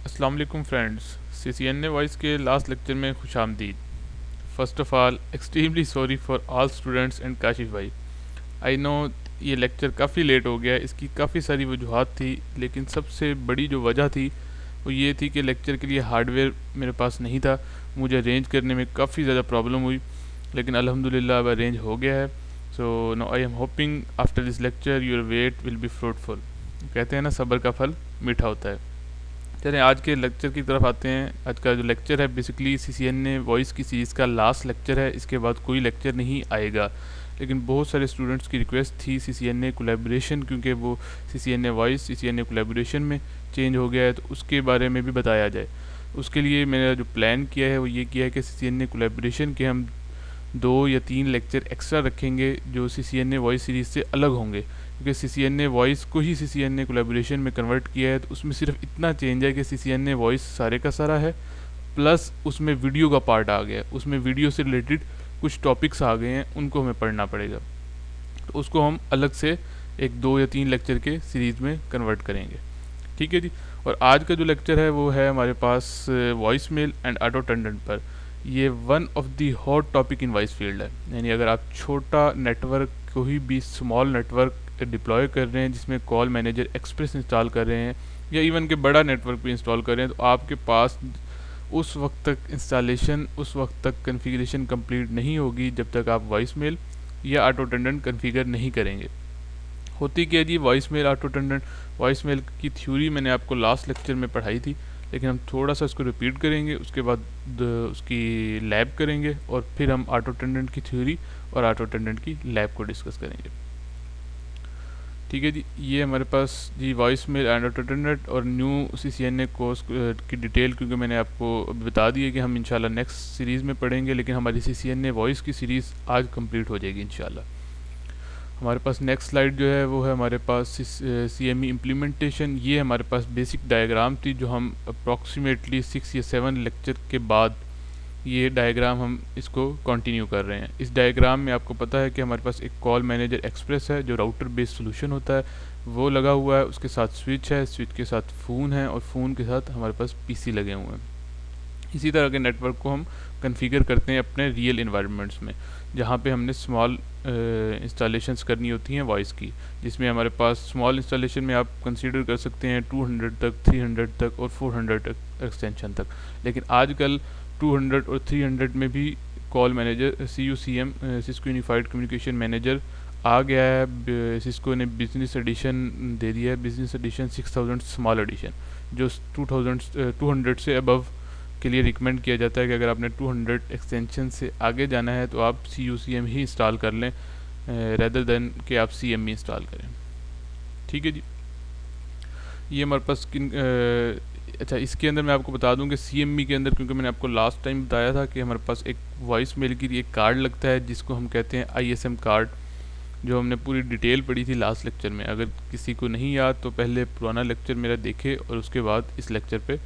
अस्सलाम वालेकुम friends. CCNA voice के लास्ट लेक्चर में खुशामदीद। First of all extremely sorry for all students and Kashif भाई। आई नो ये लेक्चर काफ़ी लेट हो गया, इसकी काफ़ी सारी वजूहात थी, लेकिन सबसे बड़ी जो वजह थी वो ये थी कि लेक्चर के लिए हार्डवेयर मेरे पास नहीं था। मुझे अरेंज करने में काफ़ी ज़्यादा प्रॉब्लम हुई, लेकिन अल्हम्दुलिल्लाह अब अरेंज हो गया है। So no I am hoping after this lecture your wait will be fruitful. कहते हैं ना, सब्र का फल मीठा होता है। चलिए आज के लेक्चर की तरफ आते हैं। आज का जो लेक्चर है बेसिकली CCNA वॉइस की सीरीज़ का लास्ट लेक्चर है। इसके बाद कोई लेक्चर नहीं आएगा, लेकिन बहुत सारे स्टूडेंट्स की रिक्वेस्ट थी CCNA कोलैबोरेशन, क्योंकि वो CCNA वॉइस CCNA कोलैबोरेशन में चेंज हो गया है, तो उसके बारे में भी बताया जाए। उसके लिए मैंने जो प्लान किया है वो ये किया है कि CCNA कोलैबोरेशन के हम 2 या 3 लेक्चर एक्स्ट्रा रखेंगे जो CCNA वॉइस सीरीज़ से अलग होंगे, क्योंकि CCNA वॉइस को ही CCNA कोलैबोरेशन में कन्वर्ट किया है। तो उसमें सिर्फ इतना चेंज है कि CCNA वॉइस सारे का सारा है, प्लस उसमें वीडियो का पार्ट आ गया है। उसमें वीडियो से रिलेटेड कुछ टॉपिक्स आ गए हैं, उनको हमें पढ़ना पड़ेगा। तो उसको हम अलग से एक 2 या 3 लेक्चर के सीरीज़ में कन्वर्ट करेंगे। ठीक है जी। और आज का जो लेक्चर है वो है हमारे पास voice mail and auto attendant पर। ये one of the hot topic in voice field है। यानी अगर आप छोटा नेटवर्क, कोई भी स्मॉल नेटवर्क डिप्लॉय कर रहे हैं जिसमें कॉल मैनेजर एक्सप्रेस इंस्टॉल कर रहे हैं, या इवन के बड़ा नेटवर्क भी इंस्टॉल कर रहे हैं, तो आपके पास उस वक्त तक इंस्टॉलेशन, उस वक्त तक कन्फिगरेशन कंप्लीट नहीं होगी जब तक आप वॉइस मेल या ऑटो अटेंडेंट कन्फिगर नहीं करेंगे। होती क्या जी voice mail auto attendant? Voice mail की थ्योरी मैंने आपको लास्ट लेक्चर में पढ़ाई थी, लेकिन हम थोड़ा सा इसको रिपीट करेंगे, उसके बाद उसकी लैब करेंगे, और फिर हम ऑटो अटेंडेंट की थ्योरी और ऑटो अटेंडेंट की लैब को डिस्कस करेंगे। ठीक है जी। ये हमारे पास जी voice mail and auto attendant और न्यू CCNA कोर्स की डिटेल, क्योंकि मैंने आपको अभी बता दी है कि हम इंशाल्लाह नेक्स्ट सीरीज़ में पढ़ेंगे, लेकिन हमारी CCNA वॉइस की सीरीज़ आज कंप्लीट हो जाएगी इंशाल्लाह। हमारे पास नेक्स्ट स्लाइड जो है वो है हमारे पास CME इम्प्लीमेंटेशन। ये हमारे पास बेसिक डायग्राम थी जो हम अप्रॉक्सीमेटली 6 या 7 लेक्चर के बाद ये डायग्राम हम इसको कंटिन्यू कर रहे हैं। इस डायग्राम में आपको पता है कि हमारे पास एक कॉल मैनेजर एक्सप्रेस है जो राउटर बेस्ड सोल्यूशन होता है, वो लगा हुआ है। उसके साथ स्विच है, स्विच के साथ फ़ोन है, और फ़ोन के साथ हमारे पास PC लगे हुए हैं। इसी तरह के नेटवर्क को हम कॉन्फ़िगर करते हैं अपने रियल इन्वायरमेंट्स में, जहाँ पे हमने स्मॉल इंस्टॉलेशंस करनी होती हैं वॉइस की, जिसमें हमारे पास स्मॉल इंस्टॉलेशन में आप कंसीडर कर सकते हैं 200 तक, 300 तक और 400 तक एक्सटेंशन तक। लेकिन आजकल 200 और 300 में भी call manager CUCM Cisco unified communication manager आ गया है। सिस्को ने बिजनेस एडिशन दे दिया है, बिजनेस एडिशन 6000 स्मॉल एडिशन, जो 200 से अबव के लिए रिकमेंड किया जाता है कि अगर आपने 200 एक्सटेंशन से आगे जाना है तो आप CUCM ही इंस्टॉल कर लें, रेदर देन कि आप CME इंस्टॉल करें। ठीक है जी। ये हमारे पास अच्छा, इसके अंदर मैं आपको बता दूं कि CME के अंदर, क्योंकि मैंने आपको लास्ट टाइम बताया था कि हमारे पास एक वॉइस मेल के लिए एक कार्ड लगता है जिसको हम कहते हैं ISM कार्ड, जो हमने पूरी डिटेल पढ़ी थी लास्ट लेक्चर में। अगर किसी को नहीं याद तो पहले पुराना लेक्चर मेरा देखे और उसके बाद इस लेक्चर पे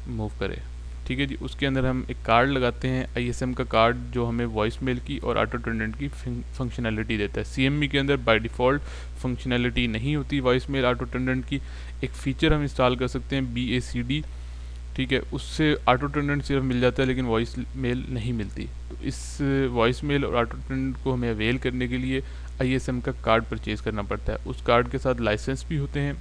मूव करे। ठीक है जी। उसके अंदर हम एक कार्ड लगाते हैं ISM का कार्ड, जो हमें वॉइस मेल की और ऑटो अटेंडेंट की फंक्शनैलिटी देता है। CME के अंदर बाय डिफ़ॉल्ट फंक्शनैलिटी नहीं होती वॉइस मेल ऑटो अटेंडेंट की। एक फ़ीचर हम इंस्टॉल कर सकते हैं BACD, ठीक है, उससे ऑटो अटेंडेंट सिर्फ मिल जाता है लेकिन वॉइस मेल नहीं मिलती। तो इस वॉइस मेल और ऑटो अटेंडेंट को हमें अवेल करने के लिए ISM का कार्ड परचेज़ करना पड़ता है। उस कार्ड के साथ लाइसेंस भी होते हैं,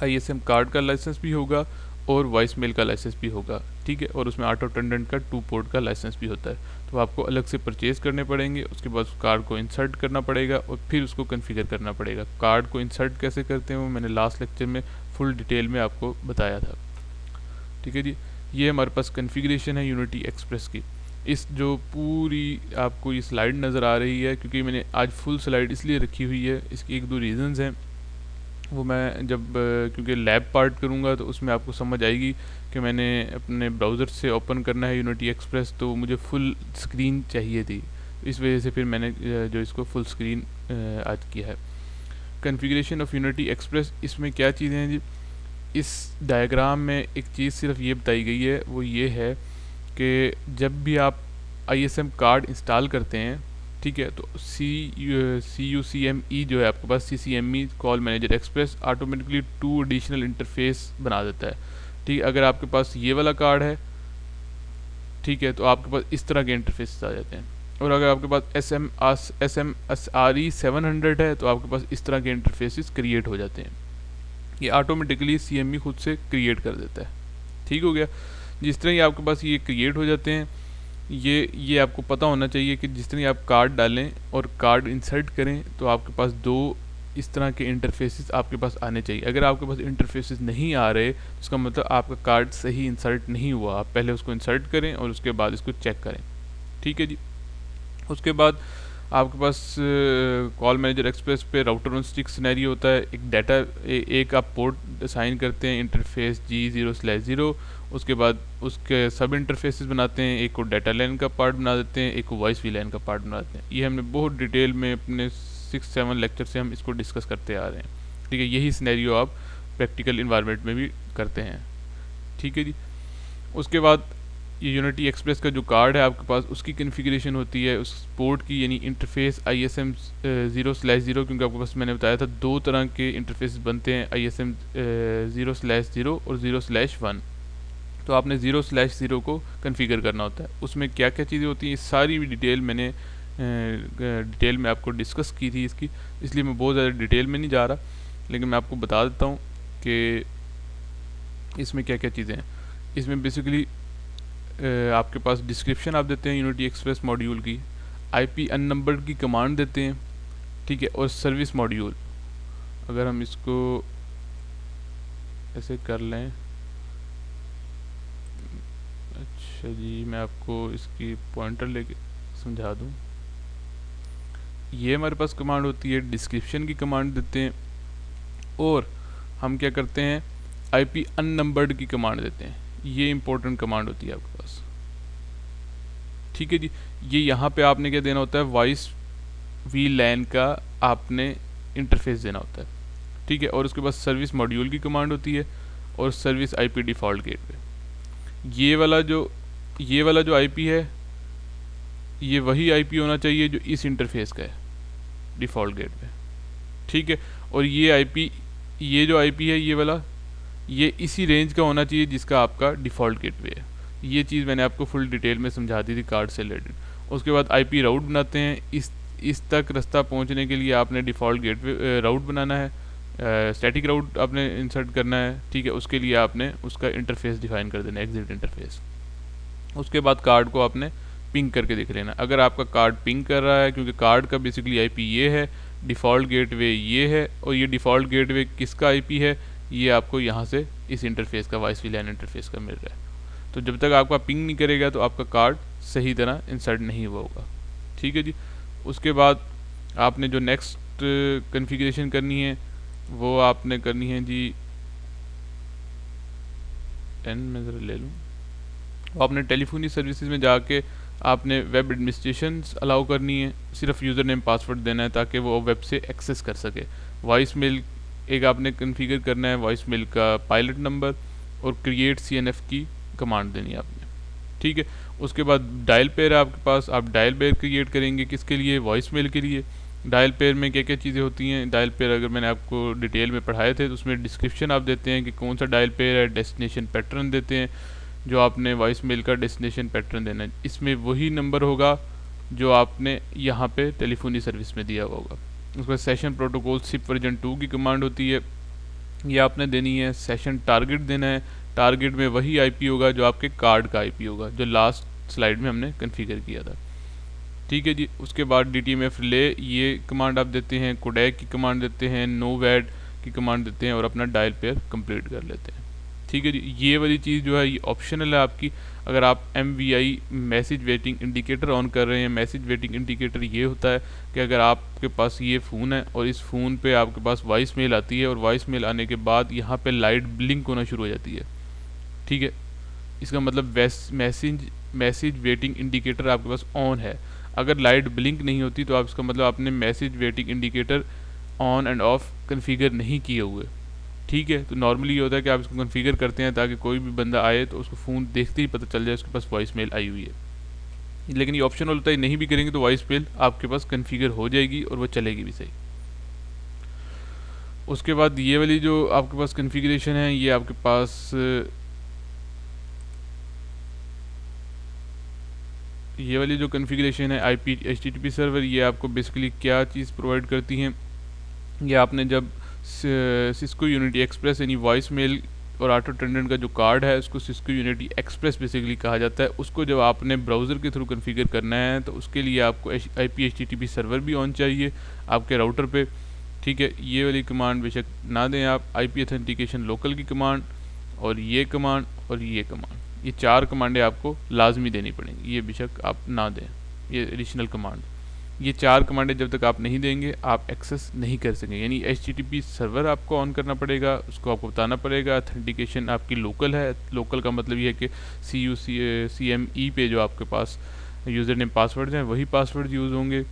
ISM कार्ड का लाइसेंस भी होगा और वॉइस मेल का लाइसेंस भी होगा। ठीक है, और उसमें ऑटो अटेंडेंट का 2 पोर्ट का लाइसेंस भी होता है। तो आपको अलग से परचेज़ करने पड़ेंगे। उसके बाद कार्ड को इंसर्ट करना पड़ेगा और फिर उसको कॉन्फ़िगर करना पड़ेगा। कार्ड को इंसर्ट कैसे करते हैं वो मैंने लास्ट लेक्चर में फुल डिटेल में आपको बताया था। ठीक है जी। ये हमारे पास कॉन्फ़िगरेशन है यूनिटी एक्सप्रेस की। इस जो पूरी आपको ये स्लाइड नज़र आ रही है, क्योंकि मैंने आज फुल स्लाइड इसलिए रखी हुई है, इसकी 1-2 रीज़न्स हैं। वो मैं जब क्योंकि लैब पार्ट करूँगा तो उसमें आपको समझ आएगी कि मैंने अपने ब्राउज़र से ओपन करना है यूनिटी एक्सप्रेस, तो मुझे फुल स्क्रीन चाहिए थी। इस वजह से फिर मैंने जो इसको फुल स्क्रीन आज किया है। कॉन्फ़िगरेशन ऑफ यूनिटी एक्सप्रेस, इसमें क्या चीज़ें हैं जी? इस डायग्राम में एक चीज़ सिर्फ ये बताई गई है, वो ये है कि जब भी आप ISM कार्ड इंस्टॉल करते हैं, ठीक है, तो CUCME जो है आपके पास CCME call manager express automatically 2 additional interface बना देता है। ठीक है, अगर आपके पास ये वाला कार्ड है, ठीक है, तो आपके पास इस तरह के इंटरफेस आ जाते हैं। और अगर आपके पास SMRE 700 है तो आपके पास इस तरह के इंटरफेसेस क्रिएट हो जाते हैं। ये ऑटोमेटिकली CME खुद से क्रिएट कर देता है। ठीक हो गया। जिस तरह ही आपके पास ये क्रिएट हो जाते हैं, ये आपको पता होना चाहिए कि जिस तरह आप कार्ड डालें और कार्ड इंसर्ट करें तो आपके पास दो इस तरह के इंटरफेसेस आपके पास आने चाहिए। अगर आपके पास इंटरफेसेस नहीं आ रहे तो इसका मतलब आपका कार्ड सही इंसर्ट नहीं हुआ। आप पहले उसको इंसर्ट करें और उसके बाद इसको चेक करें। ठीक है जी। उसके बाद आपके पास कॉल मैनेजर एक्सप्रेस पे राउटर ऑन स्टिक सिनेरियो होता है। एक डाटा एक आप पोर्ट असाइन करते हैं इंटरफेस G0/0। उसके बाद उसके सब इंटरफेसेस बनाते हैं। एक को डाटा लाइन का पार्ट बना देते हैं, एक को वॉइस वी लाइन का पार्ट बना देते हैं। ये हमने बहुत डिटेल में अपने 6-7 लेक्चर से हम इसको डिस्कस करते आ रहे हैं। ठीक है, यही सिनेरियो आप प्रैक्टिकल इन्वायरमेंट में भी करते हैं। ठीक है जी। उसके बाद ये यूनिटी एक्सप्रेस का जो कार्ड है आपके पास, उसकी कन्फिग्रेशन होती है उस पोर्ट की, यानी इंटरफेस ISM 0/0, क्योंकि आपके पास मैंने बताया था दो तरह के इंटरफेस बनते हैं, ISM 0/0 और 0/1। तो आपने 0/0 को कन्फिगर करना होता है। उसमें क्या क्या चीज़ें होती हैं, सारी भी डिटेल मैंने डिटेल में आपको डिस्कस की थी इसकी, इसलिए मैं बहुत ज़्यादा डिटेल में नहीं जा रहा, लेकिन मैं आपको बता देता हूँ कि इसमें क्या क्या चीज़ें हैं। इसमें बेसिकली आपके पास डिस्क्रिप्शन आप देते हैं यूनिटी एक्सप्रेस मॉड्यूल की, IP अननंबर्ड की कमांड देते हैं। ठीक है, और सर्विस मॉड्यूल, अगर हम इसको ऐसे कर लें, अच्छा जी मैं आपको इसकी पॉइंटर लेके समझा दूं। ये हमारे पास कमांड होती है, डिस्क्रिप्शन की कमांड देते हैं, और हम क्या करते हैं IP अननंबर्ड की कमांड देते हैं। ये इंपॉर्टेंट कमांड होती है आपके पास। ठीक है जी। ये यहाँ पे आपने क्या देना होता है, वॉइस वी लैन का आपने इंटरफेस देना होता है। ठीक है, और उसके बाद सर्विस मॉड्यूल की कमांड होती है और सर्विस IP डिफ़ॉल्ट गेटवे। ये वाला जो IP है, ये वही IP होना चाहिए जो इस इंटरफेस का है, डिफ़ॉल्ट गेटवे। ठीक है, और ये जो IP है ये वाला, ये इसी रेंज का होना चाहिए जिसका आपका डिफ़ॉल्ट गेटवे है। ये चीज़ मैंने आपको फुल डिटेल में समझा दी थी कार्ड से रिलेटेड। उसके बाद IP राउट बनाते हैं। इस तक रास्ता पहुंचने के लिए आपने डिफ़ॉल्ट गेटवे राउट बनाना है, स्टैटिक राउट आपने इंसर्ट करना है। ठीक है, उसके लिए आपने उसका इंटरफेस डिफाइन कर देना है, एग्जिट इंटरफेस। उसके बाद कार्ड को आपने पिंग करके देख लेना। अगर आपका कार्ड पिंग कर रहा है, क्योंकि कार्ड का बेसिकली IP ये है, डिफ़ॉल्ट गेटवे ये है, और ये डिफ़ॉल्ट गेटवे किसका IP है, ये आपको यहाँ से इस इंटरफेस का, वॉइस वी लाइन इंटरफेस का मिल रहा है। तो जब तक आपका पिंग नहीं करेगा तो आपका कार्ड सही तरह इंसर्ट नहीं हुआ होगा। ठीक है जी। उसके बाद आपने जो नेक्स्ट कन्फिग्रेशन करनी है वो आपने करनी है जी, 10 में ज़रा ले लूँ। वो आपने टेलीफोनी सर्विसेज में जाके आपने वेब एडमिनिस्ट्रेशन अलाउ करनी है। सिर्फ यूज़र नेम पासवर्ड देना है ताकि वो वेब से एक्सेस कर सके। वॉइस मेल एक आपने कन्फिगर करना है, वॉइस मेल का पायलट नंबर, और क्रिएट CNF की कमांड देनी है आपने। ठीक है, उसके बाद डायल पेयर है आपके पास, आप डायल पेयर क्रिएट करेंगे किसके लिए, वॉइस मेल के लिए। डायल पेयर में क्या क्या चीज़ें होती हैं, डायल पेयर अगर मैंने आपको डिटेल में पढ़ाए थे तो उसमें डिस्क्रिप्शन आप देते हैं कि कौन सा डायल पेयर है, डेस्टिनेशन पैटर्न देते हैं जो आपने वॉइस मेल का डेस्टिनेशन पैटर्न देना है। इसमें वही नंबर होगा जो आपने यहाँ पे टेलीफोनी सर्विस में दिया हुआ होगा। उसके बाद सेशन प्रोटोकॉल SIP वर्जन 2 की कमांड होती है, ये आपने देनी है। सेशन टारगेट देना है, टारगेट में वही IP होगा जो आपके कार्ड का IP होगा, जो लास्ट स्लाइड में हमने कन्फिगर किया था। ठीक है जी। उसके बाद DTMF रिले ये कमांड आप देते हैं, कोडेक की कमांड देते हैं, नोवैड की कमांड देते हैं, और अपना डायल पेयर कंप्लीट कर लेते हैं। ठीक है जी। ये वाली चीज़ जो है ये ऑप्शनल है आपकी। अगर आप MVI message waiting indicator on कर रहे हैं, मैसेज वेटिंग इंडिकेटर ये होता है कि अगर आपके पास ये फ़ोन है और इस फ़ोन पे आपके पास वॉइस मेल आती है, और वॉइस मेल आने के बाद यहाँ पे लाइट ब्लिंक होना शुरू हो जाती है। ठीक है, इसका मतलब मैसेज वेटिंग इंडिकेटर आपके पास ऑन है। अगर लाइट ब्लिंक नहीं होती तो आप इसका मतलब आपने message waiting indicator on end of configure नहीं किए हुए। ठीक है, तो नॉर्मली ये होता है कि आप इसको कन्फिगर करते हैं ताकि कोई भी बंदा आए तो उसको फ़ोन देखते ही पता चल जाए उसके पास वॉइस मेल आई हुई है। लेकिन ये ऑप्शनल होता है, नहीं भी करेंगे तो वॉइस मेल आपके पास कन्फिगर हो जाएगी और वो चलेगी भी सही। उसके बाद ये वाली जो आपके पास कन्फिगरेशन है, ये आपके पास ये वाली जो कॉन्फ़िगरेशन है IP HTTP सर्वर, ये आपको बेसिकली क्या चीज़ प्रोवाइड करती हैं, ये आपने जब सिस्को यूनिटी एक्सप्रेस यानी वॉइस मेल और ऑटो अटेंडेंट का जो कार्ड है उसको सिस्को यूनिटी एक्सप्रेस बेसिकली कहा जाता है, उसको जब आपने ब्राउज़र के थ्रू कॉन्फ़िगर करना है तो उसके लिए आपको IP HTTP सर्वर भी ऑन चाहिए आपके राउटर पे। ठीक है, ये वाली कमांड बेशक ना दें आप, IP ऑथेंटिकेशन लोकल की कमांड और ये कमांड और ये कमांड, ये 4 कमांडें आपको लाजमी देनी पड़ेंगी, ये बेशक आप ना दें, ये एडिशनल कमांड। ये 4 कमांडें जब तक आप नहीं देंगे आप एक्सेस नहीं कर सकेंगे, यानी HTTP सर्वर आपको ऑन करना पड़ेगा, उसको आपको बताना पड़ेगा ऑथेंटिकेशन आपकी लोकल है। लोकल का मतलब ये है कि CME पे जो आपके पास यूज़र नेम पासवर्ड हैं वही पासवर्ड यूज़ होंगे।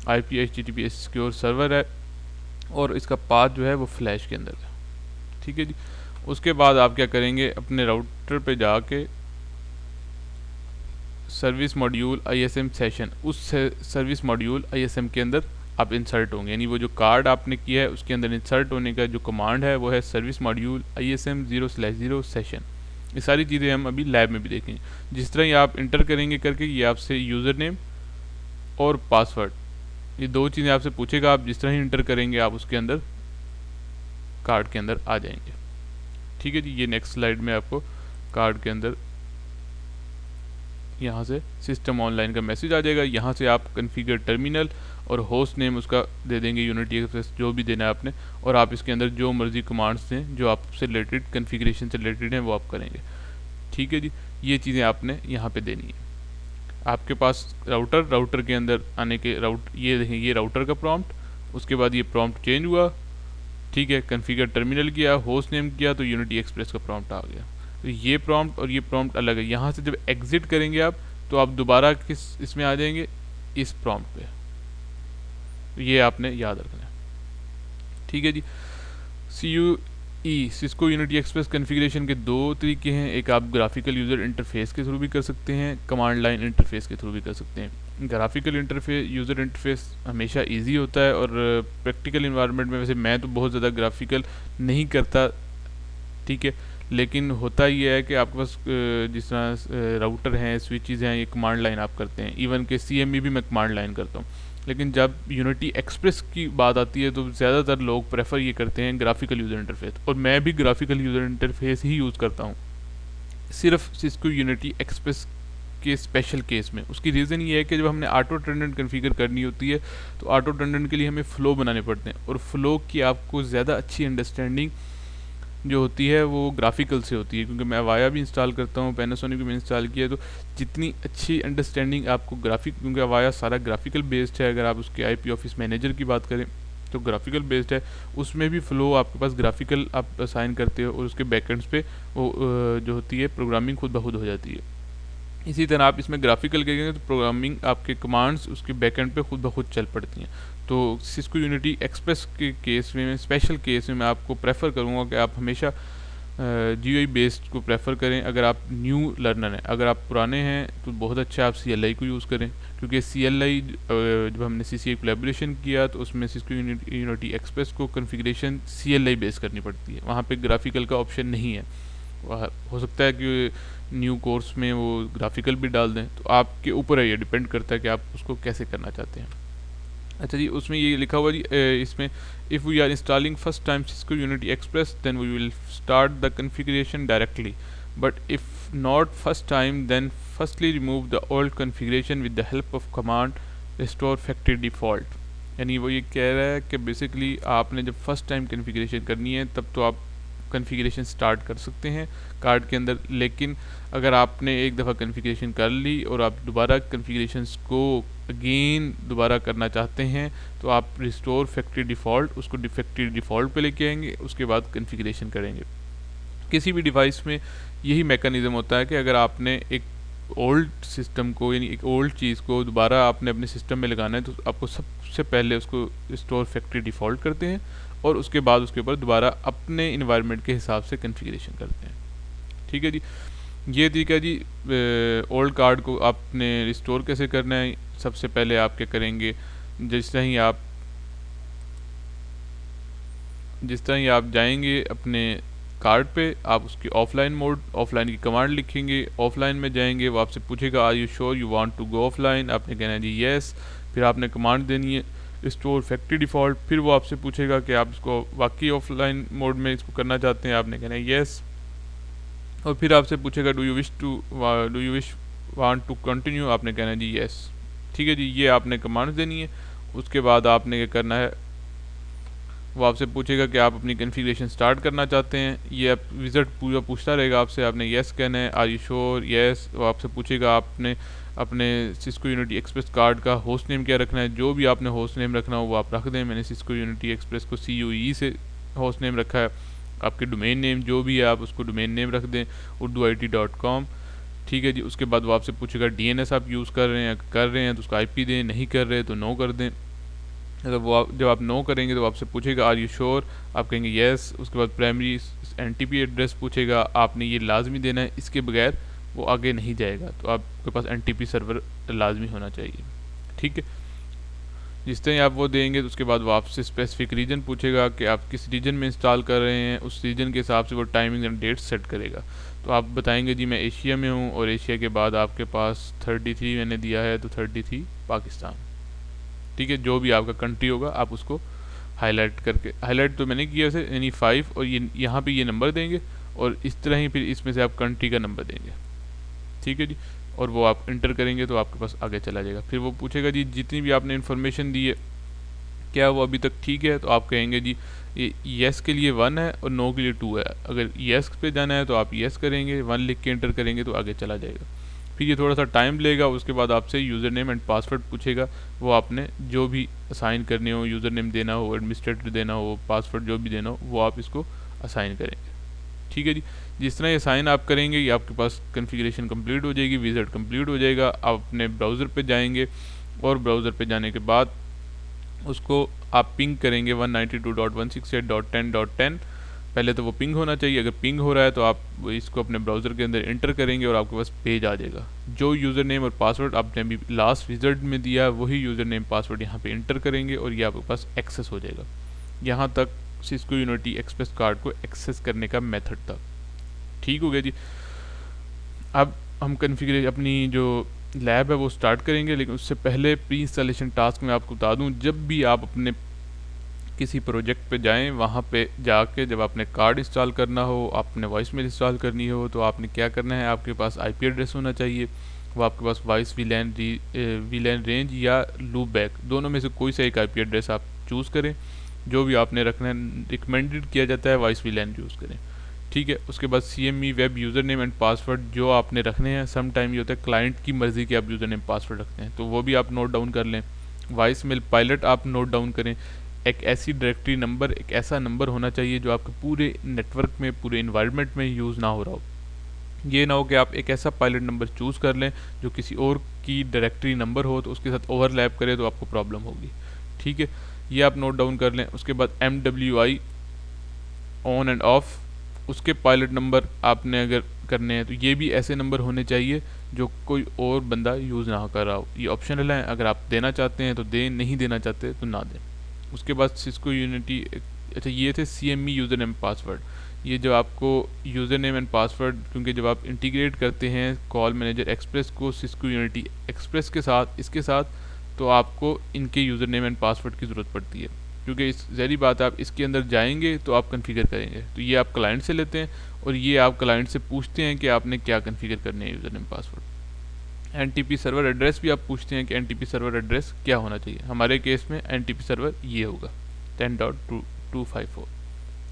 IP HTTP सिक्योर सर्वर है और इसका पाथ जो है वो फ्लैश के अंदर है। ठीक है जी, उसके बाद आप क्या करेंगे, अपने राउटर पे जाके सर्विस मॉड्यूल ISM सेशन, उस सर्विस मॉड्यूल ISM के अंदर आप इंसर्ट होंगे, यानी वो जो कार्ड आपने किया है उसके अंदर इंसर्ट होने का जो कमांड है वो है सर्विस मॉड्यूल ISM 0/0 सेशन। ये सारी चीज़ें हम अभी लैब में भी देखेंगे। जिस तरह ही आप इंटर करेंगे करके ये आपसे यूज़र नेम और पासवर्ड, ये 2 चीज़ें आपसे पूछेगा, आप जिस तरह ही इंटर करेंगे आप उसके अंदर कार्ड के अंदर आ जाएंगे। ठीक है जी, ये नेक्स्ट स्लाइड में आपको कार्ड के अंदर यहाँ से सिस्टम ऑनलाइन का मैसेज आ जाएगा। यहाँ से आप कॉन्फ़िगर टर्मिनल और होस्ट नेम उसका दे देंगे यूनिटी एक्सप्रेस जो भी देना है आपने, और आप इसके अंदर जो मर्जी कमांड्स दें जो आपसे रिलेटेड कॉन्फ़िगरेशन से रिलेटेड हैं वो आप करेंगे। ठीक है जी, ये चीज़ें आपने यहाँ पे देनी है। आपके पास राउटर के अंदर आने के ये देखें, ये राउटर का प्रॉम्प्ट, उसके बाद ये प्रॉम्प्ट चेंज हुआ। ठीक है, कॉन्फ़िगर टर्मिनल किया, होस्ट नेम किया तो यूनिटी एक्सप्रेस का प्रॉम्प्ट आ गया। तो ये प्रॉम्प्ट और ये प्रॉम्प्ट अलग है। यहाँ से जब एग्जिट करेंगे आप तो आप दोबारा किस इसमें आ जाएंगे, इस प्रॉम्प्ट पे। तो ये आपने याद रखना है। ठीक है जी, CUE Cisco Unity express configuration के 2 तरीके हैं, एक आप ग्राफिकल यूज़र इंटरफेस के थ्रू भी कर सकते हैं, कमांड लाइन इंटरफेस के थ्रू भी कर सकते हैं। ग्राफिकल इंटरफेस यूज़र इंटरफेस हमेशा इजी होता है, और प्रैक्टिकल इन्वायरमेंट में वैसे मैं तो बहुत ज़्यादा ग्राफिकल नहीं करता, ठीक है, लेकिन होता ये है कि आपके पास जिस तरह राउटर हैं, स्विचेस हैं, ये कमांड लाइन आप करते हैं, इवन के CME भी मैं कमांड लाइन करता हूँ। लेकिन जब यूनिटी एक्सप्रेस की बात आती है तो ज़्यादातर लोग प्रेफर ये करते हैं ग्राफिकल यूज़र इंटरफेस, और मैं भी ग्राफिकल यूज़र इंटरफेस ही यूज़ करता हूँ सिर्फ सिस्को यूनिटी एक्सप्रेस के स्पेशल केस में। उसकी रीज़न ये है कि जब हमने ऑटो अटेंडेंट कॉन्फ़िगर करनी होती है तो ऑटो अटेंडेंट के लिए हमें फ़्लो बनाने पड़ते हैं, और फ्लो की आपको ज़्यादा अच्छी अंडरस्टैंडिंग जो होती है वो ग्राफिकल से होती है, क्योंकि मैं वाया भी इंस्टॉल करता हूँ, पैनासोनिक भी मैंने इंस्टॉल किया है, तो जितनी अच्छी अंडरस्टैंडिंग आपको क्योंकि वाया सारा ग्राफिकल बेस्ड है, अगर आप उसके IP ऑफिस मैनेजर की बात करें तो ग्राफिकल बेस्ड है, उसमें भी फ़्लो आपके पास ग्राफिकल आप असाइन करते हो और उसके बैकएंड्स पे वो जो होती है प्रोग्रामिंग खुद ब खुद हो जाती है। इसी तरह आप इसमें ग्राफिकल करेंगे तो प्रोग्रामिंग आपके कमांड्स उसके बैकएंड पे खुद ब खुद चल पड़ती हैं। तो सिस्को यूनिटी एक्सप्रेस के केस में, स्पेशल केस में मैं आपको प्रेफर करूँगा कि आप हमेशा GUI बेस्ड को प्रेफर करें अगर आप न्यू लर्नर हैं। अगर आप पुराने हैं तो बहुत अच्छा आप CLI को यूज़ करें, क्योंकि CLI जब हमने CCI कोलैबोरेशन किया तो उसमें सिस्को यूनिटी एक्सप्रेस को कॉन्फ़िगरेशन CLI बेस करनी पड़ती है, वहाँ पे ग्राफिकल का ऑप्शन नहीं है। हो सकता है कि न्यू कोर्स में वो ग्राफिकल भी डाल दें, तो आपके ऊपर है, ये डिपेंड करता है कि आप उसको कैसे करना चाहते हैं। अच्छा जी, उसमें ये लिखा हुआ जी इसमें if we are installing first time Cisco Unity Express then we will start the configuration directly, but if not first time then firstly remove the old configuration with the help of command restore factory default. यानी वो ये कह रहा है कि basically आपने जब first time configuration करनी है तब तो आप कॉन्फ़िगरेशन स्टार्ट कर सकते हैं कार्ड के अंदर, लेकिन अगर आपने एक दफ़ा कॉन्फ़िगरेशन कर ली और आप दोबारा कॉन्फ़िगरेशंस को अगेन दोबारा करना चाहते हैं तो आप रिस्टोर फैक्ट्री डिफ़ॉल्ट, उसको फैक्ट्री डिफ़ॉल्ट पे लेके आएंगे, उसके बाद कॉन्फ़िगरेशन करेंगे। किसी भी डिवाइस में यही मैकेनिज़्म होता है कि अगर आपने एक ओल्ड सिस्टम को, यानी एक ओल्ड चीज़ को दोबारा आपने अपने सिस्टम में लगाना है तो आपको सबसे पहले उसको रिस्टोर फैक्ट्री डिफ़ॉल्ट करते हैं और उसके बाद उसके ऊपर दोबारा अपने इन्वायरमेंट के हिसाब से कॉन्फ़िगरेशन करते हैं। ठीक है जी, ये तरीका जी ओल्ड कार्ड को आपने रिस्टोर कैसे करना है। सबसे पहले आप क्या करेंगे, जिस तरह ही आप जाएंगे अपने कार्ड पे आप उसकी ऑफलाइन की कमांड लिखेंगे, ऑफलाइन में जाएंगे, वो आपसे पूछेगा are you sure you want to go offline, आपने कहना है जी येस, फिर आपने कमांड देनी है रिस्टोर फैक्ट्री डिफ़ॉल्ट, फिर वो आपसे पूछेगा कि आप इसको वाकई ऑफलाइन मोड में इसको करना चाहते हैं, आपने कहना है येस, और फिर आपसे पूछेगा do you wish want to continue, आपने कहना है जी येस। ठीक है जी, ये आपने कमांड देनी है। उसके बाद आपने क्या करना है, वो आपसे पूछेगा कि आप अपनी कॉन्फ़िगरेशन स्टार्ट करना चाहते हैं, ये आप विज़िट पूरा पूछता रहेगा आपसे, आपने येस कहना है, आर यू श्योर येस। वो आपसे पूछेगा आपने अपने सिस्को यूनिटी एक्सप्रेस कार्ड का होस्ट नेम क्या रखना है, जो भी आपने होस्ट नेम रखना हो वो आप रख दें। मैंने सिस्को यूनिटी एक्सप्रेस को CUE से होस्ट नेम रखा है। आपके डोमेन नेम जो भी है आप उसको डोमेन नेम रख दें urduit.com। ठीक है जी, उसके बाद वो आपसे पूछेगा DNS आप यूज़ कर रहे हैं, तो उसका IP दें, नहीं कर रहे तो नो कर दें। अगर जब आप नो करेंगे तो आपसे पूछेगा आर यू श्योर, आप कहेंगे येस। उसके बाद प्राइमरी NTP एड्रेस पूछेगा, आपने ये लाजमी देना है, इसके बगैर वो आगे नहीं जाएगा, तो आपके पास NTP सर्वर लाजमी होना चाहिए। ठीक है, जिस तरह आप वो देंगे तो उसके बाद वो आपसे स्पेसिफिक रीजन पूछेगा कि आप किस रीजन में इंस्टॉल कर रहे हैं, उस रीजन के हिसाब से वो टाइमिंग एंड डेट सेट करेगा। तो आप बताएंगे जी मैं एशिया में हूँ, और एशिया के बाद आपके पास 33 मैंने दिया है, तो 33 पाकिस्तान। ठीक है, जो भी आपका कंट्री होगा आप उसको हाईलाइट करके, हाईलाइट तो मैंने किया वैसे, यानी 5, और ये यहाँ पे ये नंबर देंगे, और इस तरह ही फिर इसमें से आप कंट्री का नंबर देंगे। ठीक है जी, और वो आप इंटर करेंगे तो आपके पास आगे चला जाएगा। फिर वो पूछेगा जी जितनी भी आपने इन्फॉर्मेशन दी है क्या वो अभी तक ठीक है, तो आप कहेंगे जी ये येस के लिए 1 है और नो के लिए 2 है। अगर येस पे जाना है तो आप येस करेंगे, 1 लिख के इंटर करेंगे तो आगे चला जाएगा। फिर ये थोड़ा सा टाइम लेगा, उसके बाद आपसे यूज़र नेम एंड पासवर्ड पूछेगा, वो आपने जो भी असाइन करने हो, यूज़र नेम देना हो, एडमिनिस्ट्रेटर देना हो, पासवर्ड जो भी देना हो, वो आप इसको असाइन करेंगे। ठीक है जी, जिस तरह ये साइन आप करेंगे ये आपके पास कॉन्फ़िगरेशन कंप्लीट हो जाएगी, विज़िट कंप्लीट हो जाएगा। आप अपने ब्राउज़र पे जाएंगे, और ब्राउज़र पे जाने के बाद उसको आप पिंग करेंगे 192.168.10.10। पहले तो वो पिंग होना चाहिए, अगर पिंग हो रहा है तो आप इसको अपने ब्राउज़र के अंदर इंटर करेंगे और आपके पास पेज आ जाएगा। जो यूज़र नेम और पासवर्ड आपने अभी लास्ट विजिट में दिया वही यूज़र नेम पासवर्ड यहाँ पे इंटर करेंगे और ये आपके पास एक्सेस हो जाएगा। यहाँ तक सिस्को यूनिटी एक्सप्रेस कार्ड को एक्सेस करने का मेथड था। ठीक हो गया जी। अब हम कॉन्फ़िगरेशन अपनी जो लैब है वो स्टार्ट करेंगे, लेकिन उससे पहले प्री इंस्टॉलेशन टास्क में आपको बता दूं, जब भी आप अपने किसी प्रोजेक्ट पे जाएं, वहाँ पे जाके जब आपने कार्ड इंस्टॉल करना हो, आपने वॉइस मेल इंस्टॉल करनी हो, तो आपने क्या करना है, आपके पास IP एड्रेस होना चाहिए। वो आपके पास वॉइस वीलैन रेंज या लूप बैक, दोनों में से कोई सा एक IP एड्रेस आप चूज़ करें। जो भी आपने रखना है, रिकमेंडेड किया जाता है वॉइस वीलैन यूज़ करें। ठीक है, उसके बाद CME web user name and password जो आपने रखने हैं, सम टाइम ये होता है क्लाइंट की मर्ज़ी के आप यूज़र नेम पासवर्ड रखते हैं, तो वो भी आप नोट डाउन कर लें। वॉइस मेल पायलट आप नोट डाउन करें। एक ऐसी डायरेक्टरी नंबर, एक ऐसा नंबर होना चाहिए जो आपके पूरे नेटवर्क में, पूरे इन्वायरमेंट में यूज़ ना हो रहा हो। ये ना हो कि आप एक ऐसा पायलट नंबर चूज़ कर लें जो किसी और की डायरेक्टरी नंबर हो, तो उसके साथ ओवरलैप करे तो आपको प्रॉब्लम होगी। ठीक है, ये आप नोट डाउन कर लें। उसके बाद MWI ऑन एंड ऑफ, उसके पायलट नंबर आपने अगर करने हैं तो ये भी ऐसे नंबर होने चाहिए जो कोई और बंदा यूज़ ना कर रहा हो। ये ऑप्शनल है, अगर आप देना चाहते हैं तो दें, नहीं देना चाहते तो ना दें। उसके बाद सिस्को यूनिटी, अच्छा ये थे CME यूज़र नेम पासवर्ड। ये जो आपको यूज़र नेम एंड पासवर्ड, क्योंकि जब आप इंटीग्रेट करते हैं कॉल मैनेजर एक्सप्रेस को सिस्को यूनिटी एक्सप्रेस के साथ, इसके साथ, तो आपको इनके यूज़र नेम एंड पासवर्ड की ज़रूरत पड़ती है, क्योंकि इस ज़हरी बात है आप इसके अंदर जाएंगे तो आप कन्फिगर करेंगे। तो ये आप क्लाइंट से लेते हैं और ये आप क्लाइंट से पूछते हैं कि आपने क्या कन्फिगर करने हैं user name password. NTP server address भी आप पूछते हैं कि NTP सर्वर एड्रेस क्या होना चाहिए। हमारे केस में NTP सर्वर ये होगा 10.254।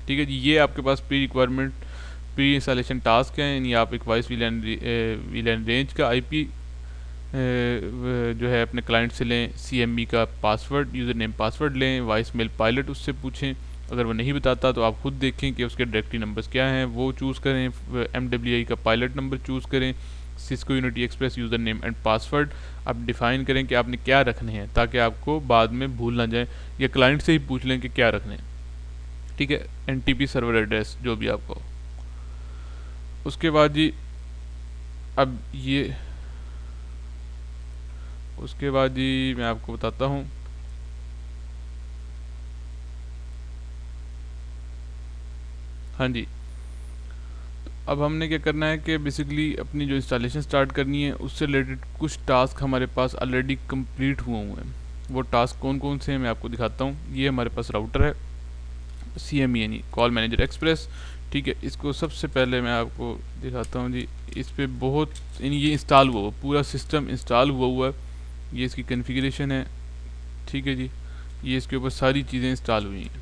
ठीक है जी, ये आपके पास प्री इंस्टॉलेशन टास्क हैं, यानी आप एक वॉइस वीलैन रेंज का IP जो है अपने क्लाइंट से लें, CME का पासवर्ड, यूज़र नेम पासवर्ड लें, वॉइस मेल पायलट उससे पूछें। अगर वो नहीं बताता तो आप खुद देखें कि उसके डायरेक्टरी नंबर्स क्या हैं, वो चूज़ करें। MWI का पायलट नंबर चूज़ करें। Cisco Unity express user name and password आप डिफ़ाइन करें कि आपने क्या रखने हैं, ताकि आपको बाद में भूल ना जाए, या क्लाइंट से ही पूछ लें कि क्या रखने हैं। ठीक है, NTP सर्वर एड्रेस जो भी आपको। उसके बाद जी अब ये, उसके बाद जी मैं आपको बताता हूँ। हाँ जी, अब हमने क्या करना है कि बेसिकली अपनी जो इंस्टॉलेशन स्टार्ट करनी है उससे रिलेटेड कुछ टास्क हमारे पास ऑलरेडी कंप्लीट हुए हैं। वो टास्क कौन कौन से हैं मैं आपको दिखाता हूँ। ये हमारे पास राउटर है CME यानी कॉल मैनेजर एक्सप्रेस, ठीक है। इसको सबसे पहले मैं आपको दिखाता हूँ जी। इस पर बहुत यानी ये इंस्टॉल हुआ पूरा सिस्टम इंस्टॉल हुआ है। ये इसकी कन्फिग्रेशन है, ठीक है जी। ये इसके ऊपर सारी चीज़ें इंस्टॉल हुई हैं।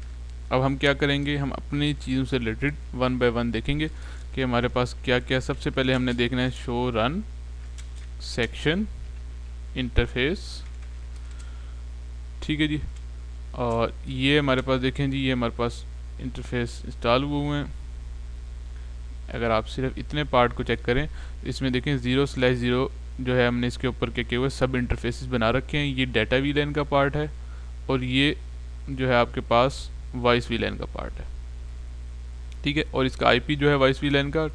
अब हम क्या करेंगे, हम अपनी चीज़ों से रिलेटेड वन बाय वन देखेंगे कि हमारे पास क्या क्या। सबसे पहले हमने देखना है शो रन सेक्शन इंटरफेस, ठीक है जी। और ये हमारे पास देखें जी, ये हमारे पास इंटरफेस इंस्टॉल हुए हैं। अगर आप सिर्फ इतने पार्ट को चेक करें, इसमें देखें 0/0 जो है हमने इसके ऊपर क्या किया हुआ है, सब इंटरफेसेस बना रखे हैं। ये डाटा वीलैन का पार्ट है और ये जो है आपके पास वॉइस वीलैन का पार्ट है, ठीक है। और इसका IP जो है वॉइस वीलैन का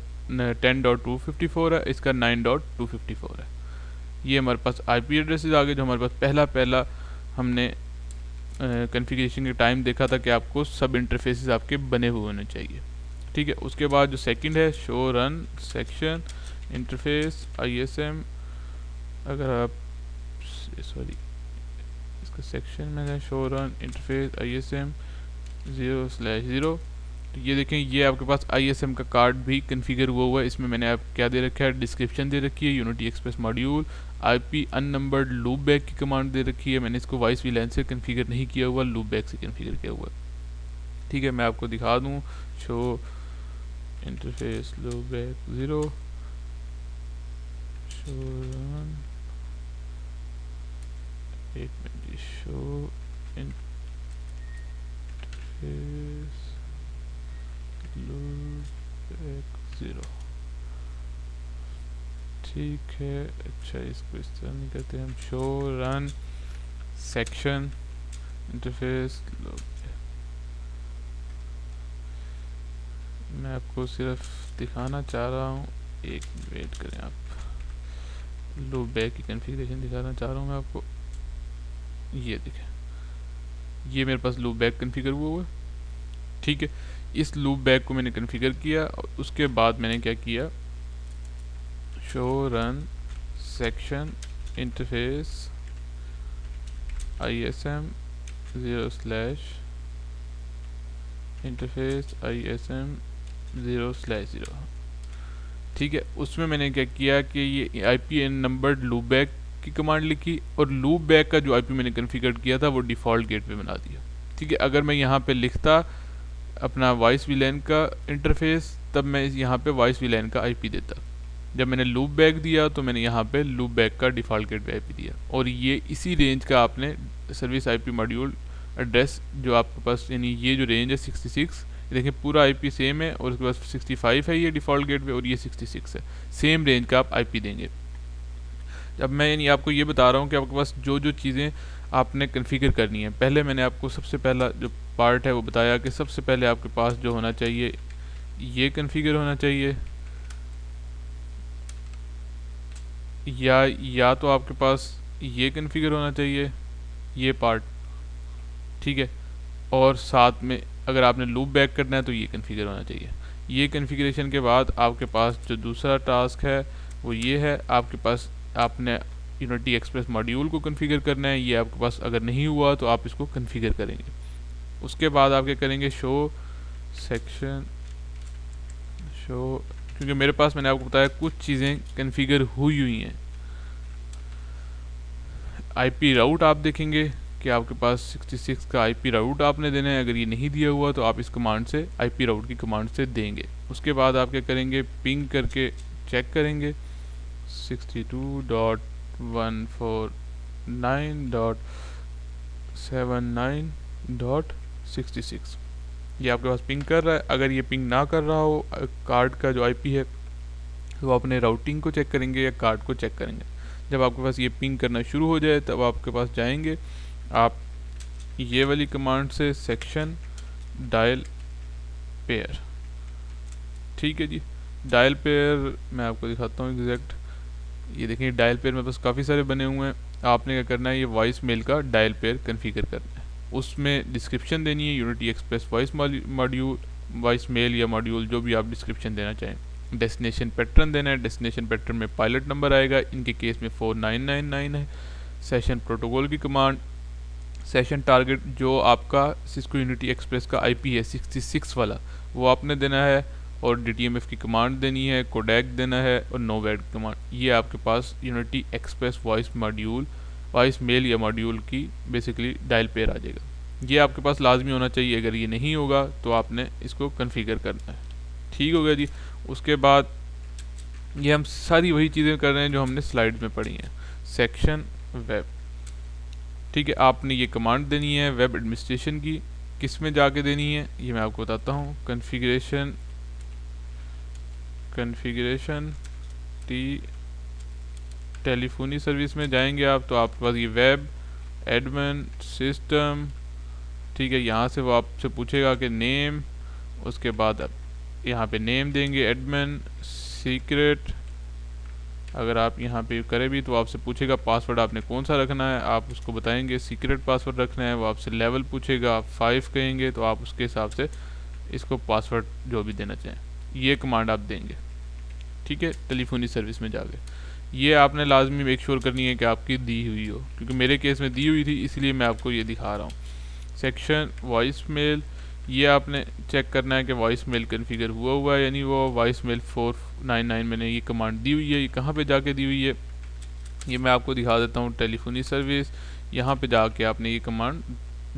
10.254 है, इसका 9.254 है। ये हमारे पास IP एड्रेसेस आ गए। जो हमारे पास पहला हमने कॉन्फ़िगरेशन के टाइम देखा था कि आपको सब इंटरफेसेस आपके बने हुए होने चाहिए, ठीक है। उसके बाद जो सेकंड है show run section interface ISM, अगर आप सॉरी इसका सेक्शन में है शो रन इंटरफेस ISM 0/0, तो ये देखें ये आपके पास ISM का कार्ड भी कन्फिगर हुआ है। इसमें मैंने आप क्या दे रखा है, डिस्क्रिप्शन दे रखी है, Unity express module, IP unnumbered loop back की कमांड दे रखी है। मैंने इसको वॉइस वीलैन से कन्फिगर नहीं किया हुआ, लूप बैक से कन्फिगर किया हुआ है, ठीक है। मैं आपको दिखा दूँ, show interface loopback 0 show run, एक minute, show interface loopback 0, ठीक है। अच्छा इसको इस तरह नहीं करते हम, show run section interface loop. मैं आपको सिर्फ दिखाना चाह रहा हूँ, एक वेट करें आप, लूप बैक की कॉन्फ़िगरेशन दिखाना चाह रहा हूँ मैं आपको। ये देखें, ये मेरे पास लूप बैक कॉन्फ़िगर हुआ है, ठीक है। इस लूप बैक को मैंने कॉन्फ़िगर किया और उसके बाद मैंने क्या किया, show run section interface ISM 0/इंटरफेस ISM 0/0, ठीक है। उसमें मैंने क्या किया कि ये IP नंबर्ड लूप बैक की कमांड लिखी और लूप बैक का जो IP मैंने कॉन्फ़िगर किया था वो डिफ़ॉल्ट गेटवे बना दिया, ठीक है। अगर मैं यहाँ पे लिखता अपना वॉइस वीलैन का इंटरफेस, तब मैं यहाँ पे वॉइस वीलैन का IP देता। जब मैंने लूप बैक दिया तो मैंने यहाँ पे लूप बैक का डिफ़ॉल्ट गेटवे IP दिया। और ये इसी रेंज का आपने सर्विस IP मॉड्यूल एड्रेस जो आपके पास, यानी ये जो रेंज है 66, देखिए पूरा IP सेम है और उसके पास 65 है ये डिफ़ॉल्ट गेटवे और ये 66 है, सेम रेंज का आप IP देंगे। अब मैं यानी आपको ये बता रहा हूँ कि आपके पास जो जो चीज़ें आपने कन्फिगर करनी है, पहले मैंने आपको सबसे पहला जो पार्ट है वो बताया कि सबसे पहले आपके पास जो होना चाहिए ये कन्फिगर होना चाहिए, या तो आपके पास ये कन्फिगर होना चाहिए ये पार्ट, ठीक है। और साथ में अगर आपने लूप बैक करना है तो ये कन्फिगर होना चाहिए। ये कन्फिगरेशन के बाद आपके पास जो दूसरा टास्क है वो ये है, आपके पास आपने यूनिटी एक्सप्रेस मॉड्यूल को कन्फिगर करना है। ये आपके पास अगर नहीं हुआ तो आप इसको कन्फिगर करेंगे। उसके बाद आप क्या करेंगे, शो सेक्शन शो, क्योंकि मेरे पास मैंने आपको बताया कुछ चीज़ें कन्फिगर हुई हैं। IP राउट आप देखेंगे कि आपके पास 66 का IP राउट आपने देना है। अगर ये नहीं दिया हुआ तो आप इस कमांड से IP राउट की कमांड से देंगे। उसके बाद आप क्या करेंगे, पिंग करके चेक करेंगे 62.149.79.66, ये आपके पास पिंग कर रहा है। अगर ये पिंग ना कर रहा हो, कार्ड का जो IP है, तो अपने राउटिंग को चेक करेंगे या कार्ड को चेक करेंगे। जब आपके पास ये पिंग करना शुरू हो जाए तब आपके पास जाएंगे आप ये वाली कमांड से सेक्शन डायल पेयर, ठीक है जी। डायल पेयर मैं आपको दिखाता हूँ एग्जैक्ट। ये देखिए डायल पेयर मेरे पास काफ़ी सारे बने हुए हैं। आपने क्या करना है, ये वॉइस मेल का डायल पेयर कन्फिगर करना है। उसमें डिस्क्रिप्शन देनी है Unity express voice module, voice mail या मॉड्यूल, जो भी आप डिस्क्रिप्शन देना चाहें। डेस्टिनेशन पैटर्न देना है, डेस्टिनेशन पैटर्न में पायलट नंबर आएगा, इनके केस में 4999 है। सेशन प्रोटोकॉल की कमांड, सेशन टारगेट जो आपका सिस्को यूनिटी एक्सप्रेस का आईपी है 66 वाला, वो आपने देना है, और डीटीएमएफ की कमांड देनी है, कोडेक देना है, और नोवैड कमांड। ये आपके पास unity express voice module, voice mail या मॉड्यूल की बेसिकली डायल पेयर आ जाएगा। ये आपके पास लाजमी होना चाहिए, अगर ये नहीं होगा तो आपने इसको कन्फिगर करना है। ठीक हो गया जी। उसके बाद ये हम सारी वही चीज़ें कर रहे हैं जो हमने स्लाइड में पढ़ी हैं। सेक्शन वेब, ठीक है, आपने ये कमांड देनी है वेब एडमिनिस्ट्रेशन की। किस में जाके देनी है ये मैं आपको बताता हूँ। कन्फिग्रेशन टेलीफोनी सर्विस में जाएंगे आप, तो आपके पास ये वेब एडमिन सिस्टम, ठीक है। यहाँ से वो आपसे पूछेगा कि नेम, उसके बाद आप यहाँ पे नेम देंगे एडमिन सीक्रेट। अगर आप यहाँ पे करें भी तो आपसे पूछेगा पासवर्ड आपने कौन सा रखना है, आप उसको बताएंगे सीक्रेट पासवर्ड रखना है। वो आपसे लेवल पूछेगा, आप 5 कहेंगे तो आप उसके हिसाब से इसको पासवर्ड जो भी देना चाहें ये कमांड आप देंगे, ठीक है, टेलीफोनी सर्विस में जाके। ये आपने लाजमी मेक श्योर करनी है कि आपकी दी हुई हो, क्योंकि मेरे केस में दी हुई थी इसलिए मैं आपको ये दिखा रहा हूँ। सेक्शन वॉइस मेल, ये आपने चेक करना है कि वॉइस मेल कन्फिगर हुआ है यानी वो वॉइस मेल 499 मैंने ये कमांड दी हुई है। ये कहाँ पे जाके दी हुई है ये मैं आपको दिखा देता हूँ। टेलीफोनी सर्विस, यहाँ पे जाके आपने ये कमांड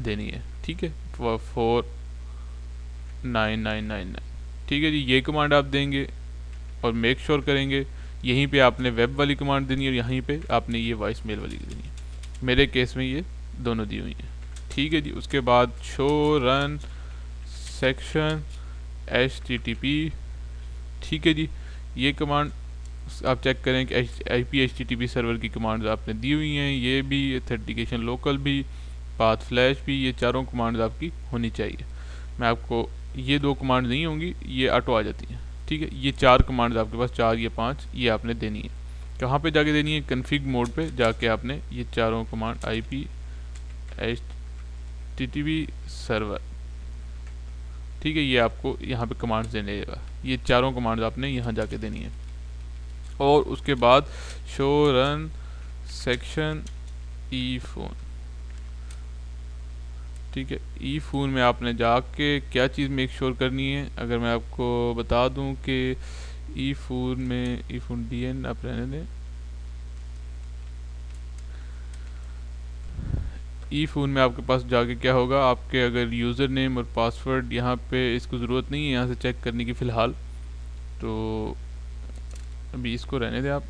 देनी है, ठीक है, 49999, ठीक है जी। ये कमांड आप देंगे और मेक श्योर करेंगे यहीं पे आपने वेब वाली कमांड देनी है और यहीं पे आपने ये वॉइस मेल वाली देनी है। मेरे केस में ये दोनों दी हुई हैं, ठीक है जी। उसके बाद शो रन सेक्शन HTTP, ठीक है जी। ये कमांड आप चेक करें कि IP HTTP सर्वर की कमांड्स आपने दी हुई हैं, ये भी ऑथेंटिकेशन लोकल भी, पाथ फ्लैश भी, ये चारों कमांड्स आपकी होनी चाहिए। मैं आपको ये 2 कमांड नहीं होंगी, ये ऑटो आ जाती हैं, ठीक है। ये 4 कमांड्स आपके पास, 4 या 5 ये आपने देनी है। कहाँ पे जाके देनी है? कन्फिग मोड पे जाके आपने ये चारों कमांड IP HTTP सर्वर, ठीक है, ये आपको यहाँ पे कमांड्स देने देगा। ये चारों कमांड्स आपने यहाँ जाके देनी है। और उसके बाद show run section E phone, ठीक है। ई फोन में आपने जाके क्या चीज़ मेक श्योर करनी है, अगर मैं आपको बता दूं कि ई फोन में ई फोन DN आप रहने दें, ई फोन में आपके पास जाके क्या होगा, आपके अगर यूज़र नेम और पासवर्ड यहाँ पे इसको ज़रूरत नहीं है यहाँ से चेक करने की फ़िलहाल, तो अभी इसको रहने दें आप।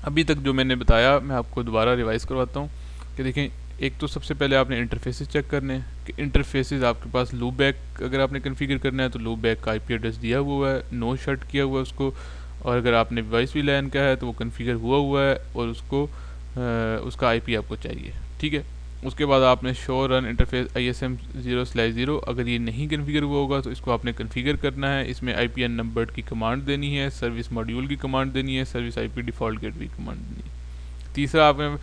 अभी तक जो मैंने बताया मैं आपको दोबारा रिवाइज़ करवाता हूँ कि देखें, एक तो सबसे पहले आपने इंटरफेसेस चेक करने हैं कि इंटरफेसेस आपके पास लूप बैक अगर आपने कन्फिगर करना है तो लूप बैक का IP एड्रेस दिया हुआ है, नो शट किया हुआ है उसको, और अगर आपने वॉइस VLAN का है तो वो कन्फिगर हुआ है और उसको उसका IP आपको चाहिए, ठीक है। उसके बाद आपने शो रन इंटरफेस ISM 0/0, अगर ये नहीं कन्फिगर हुआ होगा तो इसको आपने कन्फिगर करना है। इसमें IPN नंबर की कमांड देनी है, सर्विस मॉड्यूल की कमांड देनी है, सर्विस IP डिफ़ॉल्ट गेट की कमांड देनी है। तीसरा आपने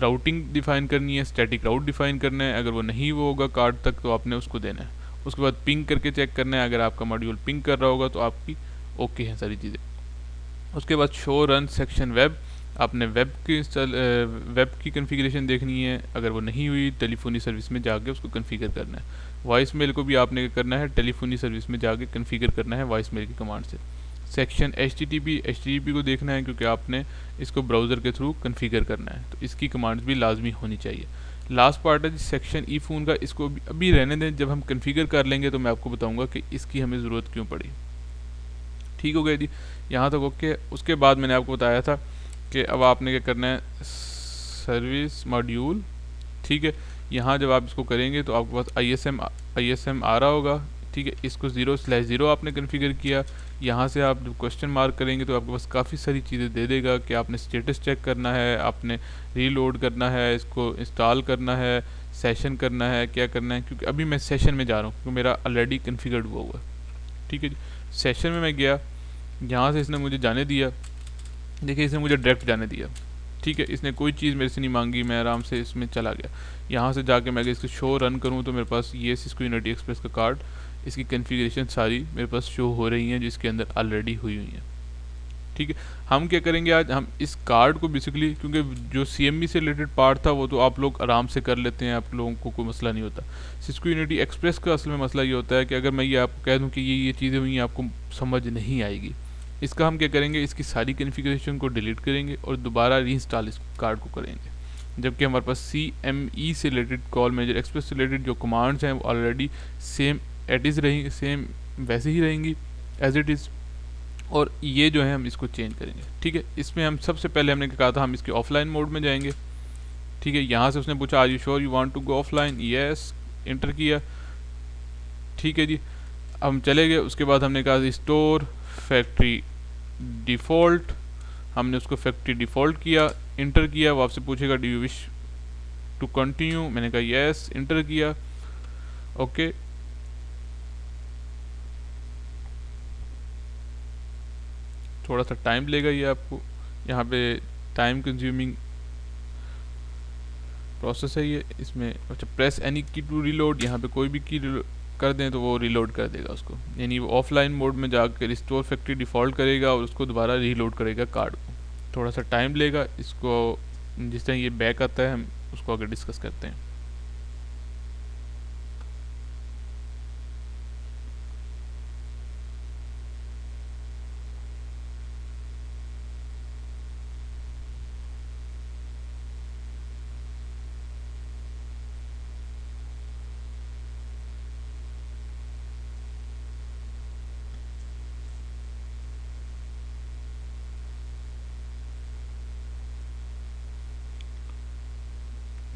राउटिंग डिफ़ाइन करनी है, स्टैटिक राउट डिफ़ाइन करना है, अगर वो नहीं वो होगा कार्ड तक तो आपने उसको देना है। उसके बाद पिंग करके चेक करना है, अगर आपका मॉड्यूल पिंग कर रहा होगा तो आपकी ओके हैं सारी चीज़ें। उसके बाद शो रन सेक्शन वेब, आपने वेब की कन्फिग्रेशन देखनी है, अगर वो नहीं हुई टेलीफोनी सर्विस में जाके उसको कन्फिगर करना है। वॉइस मेल को भी आपने करना है टेलीफोनी सर्विस में जाके कन्फिगर करना है वॉइस मेल की कमांड से। सेक्शन HTTP को देखना है क्योंकि आपने इसको ब्राउज़र के थ्रू कन्फिगर करना है, तो इसकी कमांड्स भी लाजमी होनी चाहिए। लास्ट पार्ट है सेक्शन ई फ़ोन का, इसको अभी रहने दें, जब हम कन्फिगर कर लेंगे तो मैं आपको बताऊँगा कि इसकी हमें ज़रूरत क्यों पड़ी। ठीक हो गया जी, यहाँ तक ओके। उसके बाद मैंने आपको बताया था कि अब आपने क्या करना है, सर्विस मॉड्यूल, ठीक है। यहाँ जब आप इसको करेंगे तो आपके पास ISM आ रहा होगा, ठीक है। इसको 0/0 आपने कन्फिगर किया। यहाँ से आप जब क्वेश्चन मार्क करेंगे तो आपके पास काफ़ी सारी चीज़ें दे देगा कि आपने स्टेटस चेक करना है, आपने रीलोड करना है, इसको इंस्टॉल करना है, सेशन करना है, क्या करना है। क्योंकि अभी मैं सेशन में जा रहा हूँ क्योंकि मेरा ऑलरेडी कन्फिगर्ड हुआ है, ठीक है जी। सेशन में मैं गया, यहाँ से इसने मुझे जाने दिया, देखिए इसने मुझे डायरेक्ट जाने दिया, ठीक है। इसने कोई चीज़ मेरे से नहीं मांगी, मैं आराम से इसमें चला गया। यहाँ से जाके मैं अगर इसको शो रन करूँ तो मेरे पास ये सिस्को यूनिटी एक्सप्रेस का कार्ड इसकी कॉन्फ़िगरेशन सारी मेरे पास शो हो रही हैं जिसके अंदर ऑलरेडी हुई हुई हैं। ठीक है, हम क्या करेंगे आज, हम इस कार्ड को बेसिकली, क्योंकि जो CME से रिलेटेड पार्ट था वो तो आप लोग आराम से कर लेते हैं, आप लोगों को कोई मसला नहीं होता। सिस्को यूनिटी एक्सप्रेस का असल में मसला ये होता है कि अगर मैं ये आपको कह दूं कि ये चीज़ें हुई हैं, आपको समझ नहीं आएगी। इसका हम क्या करेंगे, इसकी सारी कॉन्फ़िगरेशन को डिलीट करेंगे और दोबारा रीइंस्टॉल इस कार्ड को करेंगे। जबकि हमारे पास CME से रिलेटेड, कॉल मैनेजर एक्सप्रेस से रिलेटेड जो कमांड्स हैं वो ऑलरेडी सेम एट इज़ रहेंगी, सेम वैसे ही रहेंगी एज इट इज़। और ये जो है हम इसको चेंज करेंगे। ठीक है, इसमें हम सबसे पहले हमने कहा था हम इसके ऑफलाइन मोड में जाएंगे। ठीक है, यहाँ से उसने पूछा are you sure you want to go offline, yes, enter किया। ठीक है जी, हम चले गए। उसके बाद हमने कहा रिस्टोर फैक्ट्री डिफ़ॉल्ट, हमने उसको फैक्ट्री डिफ़ॉल्ट किया, इंटर किया। वो आपसे पूछेगा do you wish to continue, मैंने कहा यस, इंटर किया, ओके। थोड़ा सा टाइम लेगा ये आपको, यहाँ पे टाइम कंज्यूमिंग प्रोसेस है ये इसमें। अच्छा, प्रेस एनी की टू रिलोड, यहाँ पे कोई भी की कर दें तो वो रिलोड कर देगा उसको, यानी वो ऑफलाइन मोड में जाकर रिस्टोर फैक्ट्री डिफ़ॉल्ट करेगा और उसको दोबारा रीलोड करेगा कार्ड को। थोड़ा सा टाइम लेगा इसको, जिस तरह ये बैक आता है हम उसको आगे डिस्कस करते हैं।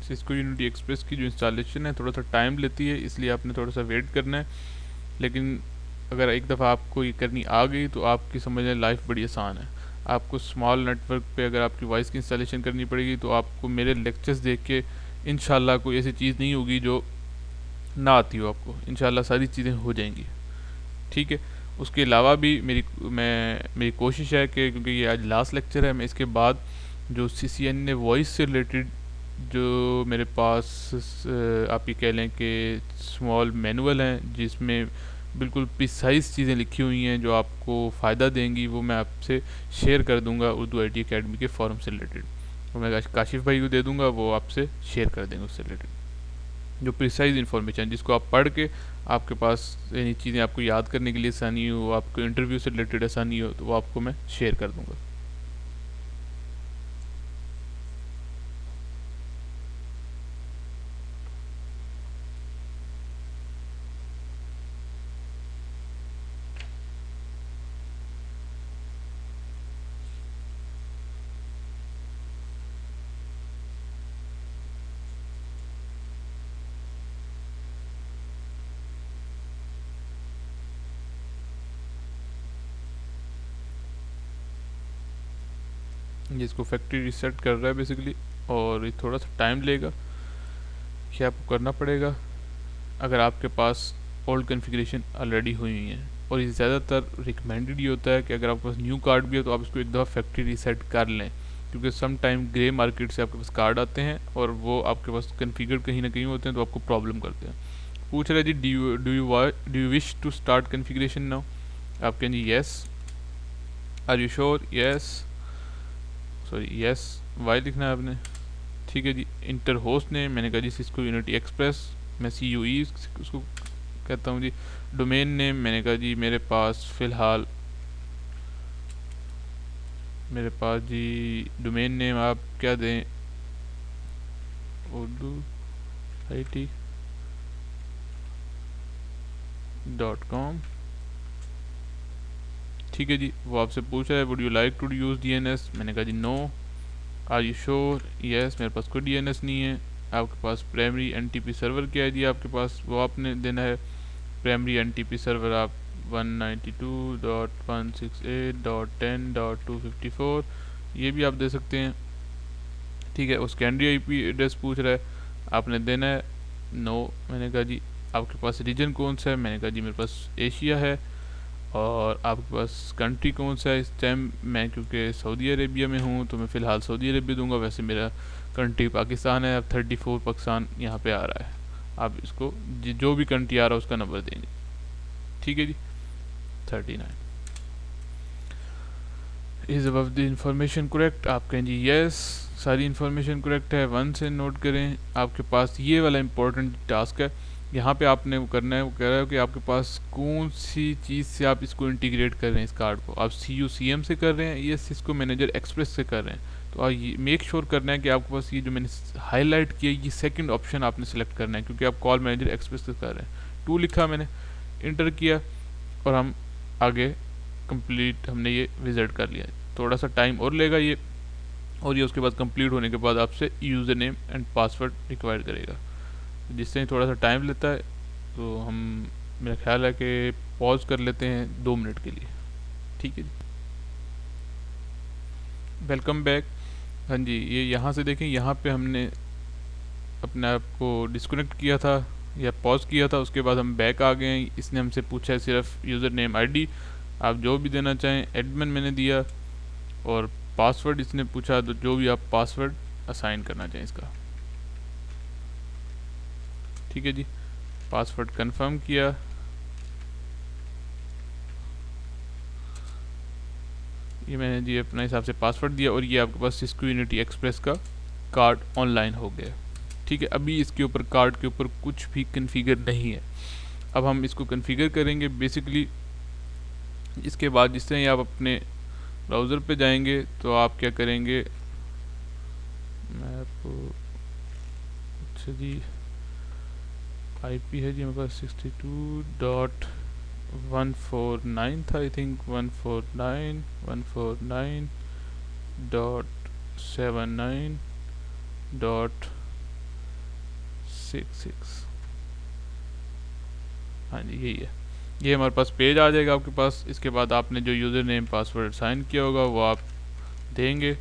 सिस्को यूनिटी एक्सप्रेस की जो इंस्टॉलेशन है थोड़ा सा टाइम लेती है, इसलिए आपने थोड़ा सा वेट करना है। लेकिन अगर एक दफ़ा आपको ये करनी आ गई तो आपकी समझ लें लाइफ बड़ी आसान है। आपको स्मॉल नेटवर्क पे अगर आपकी वॉइस की इंस्टॉलेशन करनी पड़ेगी तो आपको मेरे लेक्चर्स देख के इंशाल्लाह कोई ऐसी चीज़ नहीं होगी जो ना आती हो आपको, इंशाल्लाह सारी चीज़ें हो जाएंगी। ठीक है, उसके अलावा भी मेरी कोशिश है कि क्योंकि ये आज लास्ट लेक्चर है, मैं इसके बाद जो CCN ने वॉइस से रिलेटेड जो मेरे पास आप ये कह लें कि स्मॉल मैनुअल हैं जिसमें बिल्कुल प्रिसाइज चीज़ें लिखी हुई हैं जो आपको फ़ायदा देंगी, वो मैं आपसे शेयर कर दूंगा उर्दू IT अकेडमी के फॉरम से रिलेटेड। तो मैं काशिफ भाई को दे दूंगा, वो आपसे शेयर कर देंगे उससे रिलेटेड जो प्रिसाइज इन्फॉर्मेशन, जिसको आप पढ़ के आपके पास यानी चीज़ें आपको याद करने के लिए आसानी हो, आपको इंटरव्यू से रिलेटेड आसानी हो, तो वो आपको मैं शेयर कर दूंगा। जिसको फैक्ट्री रीसेट कर रहा है बेसिकली, और ये थोड़ा सा टाइम लेगा। क्या आपको करना पड़ेगा, अगर आपके पास ओल्ड कॉन्फ़िगरेशन ऑलरेडी हुई हुई है, और ये ज़्यादातर रिकमेंडेड ये होता है कि अगर आपके पास न्यू कार्ड भी है तो आप इसको एक दफ़ा फैक्ट्री रीसेट कर लें, क्योंकि सम टाइम ग्रे मार्केट से आपके पास कार्ड आते हैं और वो आपके पास कन्फिगर कहीं ना कहीं होते हैं तो आपको प्रॉब्लम करते हैं। पूछ रहा है जी do you wish to start configuration now, आप कहें जी yes, are you sure, yes, sorry yes, Y लिखना है आपने। ठीक है जी, इंटर होस्ट नेम, मैंने कहा जी सिस्को यूनिटी एक्सप्रेस, मैं CUE उसको कहता हूँ जी। डोमेन नेम, मैंने कहा जी मेरे पास फ़िलहाल जी डोमेन नेम आप क्या दें, urduit.com। ठीक है जी, वो आपसे पूछ रहा है would you like to use DNS, मैंने कहा जी no, are you sure, yes, मेरे पास कोई DNS नहीं है। आपके पास प्राइमरी NTP सर्वर क्या है जी आपके पास, वो आपने देना है। प्राइमरी NTP सर्वर आप 192.168.10.254 ये भी आप दे सकते हैं। ठीक है, उस कैंडी IP एड्रेस पूछ रहा है, आपने देना है नो, मैंने कहा जी। आपके पास रीजन कौन सा है, मैंने कहा जी मेरे पास एशिया है। और आपके पास कंट्री कौन सा है, इस टाइम मैं क्योंकि सऊदी अरेबिया में हूँ तो मैं फ़िलहाल सऊदी अरेबिया दूंगा, वैसे मेरा कंट्री पाकिस्तान है। अब 34 पाकिस्तान यहाँ पे आ रहा है, आप इसको जो भी कंट्री आ रहा है उसका नंबर देंगे। ठीक है जी। 39 is above the information correct, आप कहें जी यस, सारी इन्फॉर्मेशन करेक्ट है। 1 से नोट करें। आपके पास ये वाला इंपॉर्टेंट टास्क है, यहाँ पे आपने वो करना है। वो कह रहा है कि आपके पास कौन सी चीज़ से आप इसको इंटीग्रेट कर रहे हैं, इस कार्ड को। आप CUCM से कर रहे हैं या सिस्को मैनेजर एक्सप्रेस से कर रहे हैं। तो आप ये मेक श्योर करना है कि आपके पास ये जो मैंने हाईलाइट किया, ये सेकंड ऑप्शन आपने सेलेक्ट करना है, क्योंकि आप कॉल मैनेजर एक्सप्रेस से कर रहे हैं। 2 लिखा मैंने, इंटर किया और हम आगे कंप्लीट हमने ये विजिट कर लिया। थोड़ा सा टाइम और लेगा ये, और ये उसके बाद कंप्लीट होने के बाद आपसे user name and password require करेगा, जिससे ही थोड़ा सा टाइम लेता है। तो हम, मेरा ख्याल है कि पॉज कर लेते हैं 2 मिनट के लिए, ठीक है जी। Welcome back. हाँ जी, ये यहाँ से देखें, यहाँ पे हमने अपने आप को डिस्कनेक्ट किया था या पॉज किया था, उसके बाद हम बैक आ गए हैं। इसने हमसे पूछा है सिर्फ यूज़र नेम ID, आप जो भी देना चाहें। एडमिन मैंने दिया, और पासवर्ड इसने पूछा, तो जो भी आप पासवर्ड असाइन करना चाहें इसका, ठीक है जी। पासवर्ड कंफर्म किया, ये मैंने जी अपने हिसाब से पासवर्ड दिया, और ये आपके पास सिस्को यूनिटी एक्सप्रेस का कार्ड ऑनलाइन हो गया, ठीक है। अभी इसके ऊपर कार्ड के ऊपर कुछ भी कन्फिगर नहीं है। अब हम इसको कन्फिगर करेंगे बेसिकली। इसके बाद जिस तरह आप अपने ब्राउज़र पे जाएंगे, तो आप क्या करेंगे, मैं आपको, अच्छा जी, IP है जी मेरे पास 62.149 था, आई थिंक 149.149.79.66। हाँ जी, यही है। ये हमारे पास पेज आ जाएगा आपके पास। इसके बाद आपने जो यूज़र नेम पासवर्ड साइन किया होगा वो आप देंगे,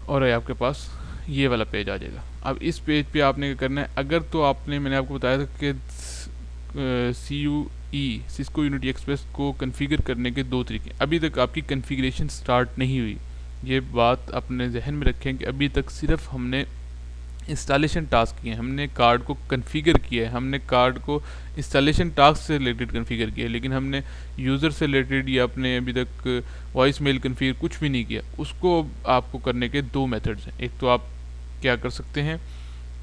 और आपके पास ये वाला पेज आ जाएगा। अब इस पेज पे आपने क्या करना है, अगर तो आपने, मैंने आपको बताया था कि CUE सिस्को यूनिटी एक्सप्रेस को कन्फिगर करने के 2 तरीके। अभी तक आपकी कन्फिगरेशन स्टार्ट नहीं हुई, ये बात अपने जहन में रखें कि अभी तक सिर्फ हमने इंस्टॉलेशन टास्क किए हैं, हमने कार्ड को कन्फिगर किया है, हमने कार्ड को इंस्टॉलेशन टास्क से रिलेटेड कन्फिगर किया है, लेकिन हमने यूज़र से रिलेटेड या अपने अभी तक वॉइस मेल कन्फिगर कुछ भी नहीं किया। उसको आपको करने के 2 मेथड्स हैं। एक तो आप क्या कर सकते हैं,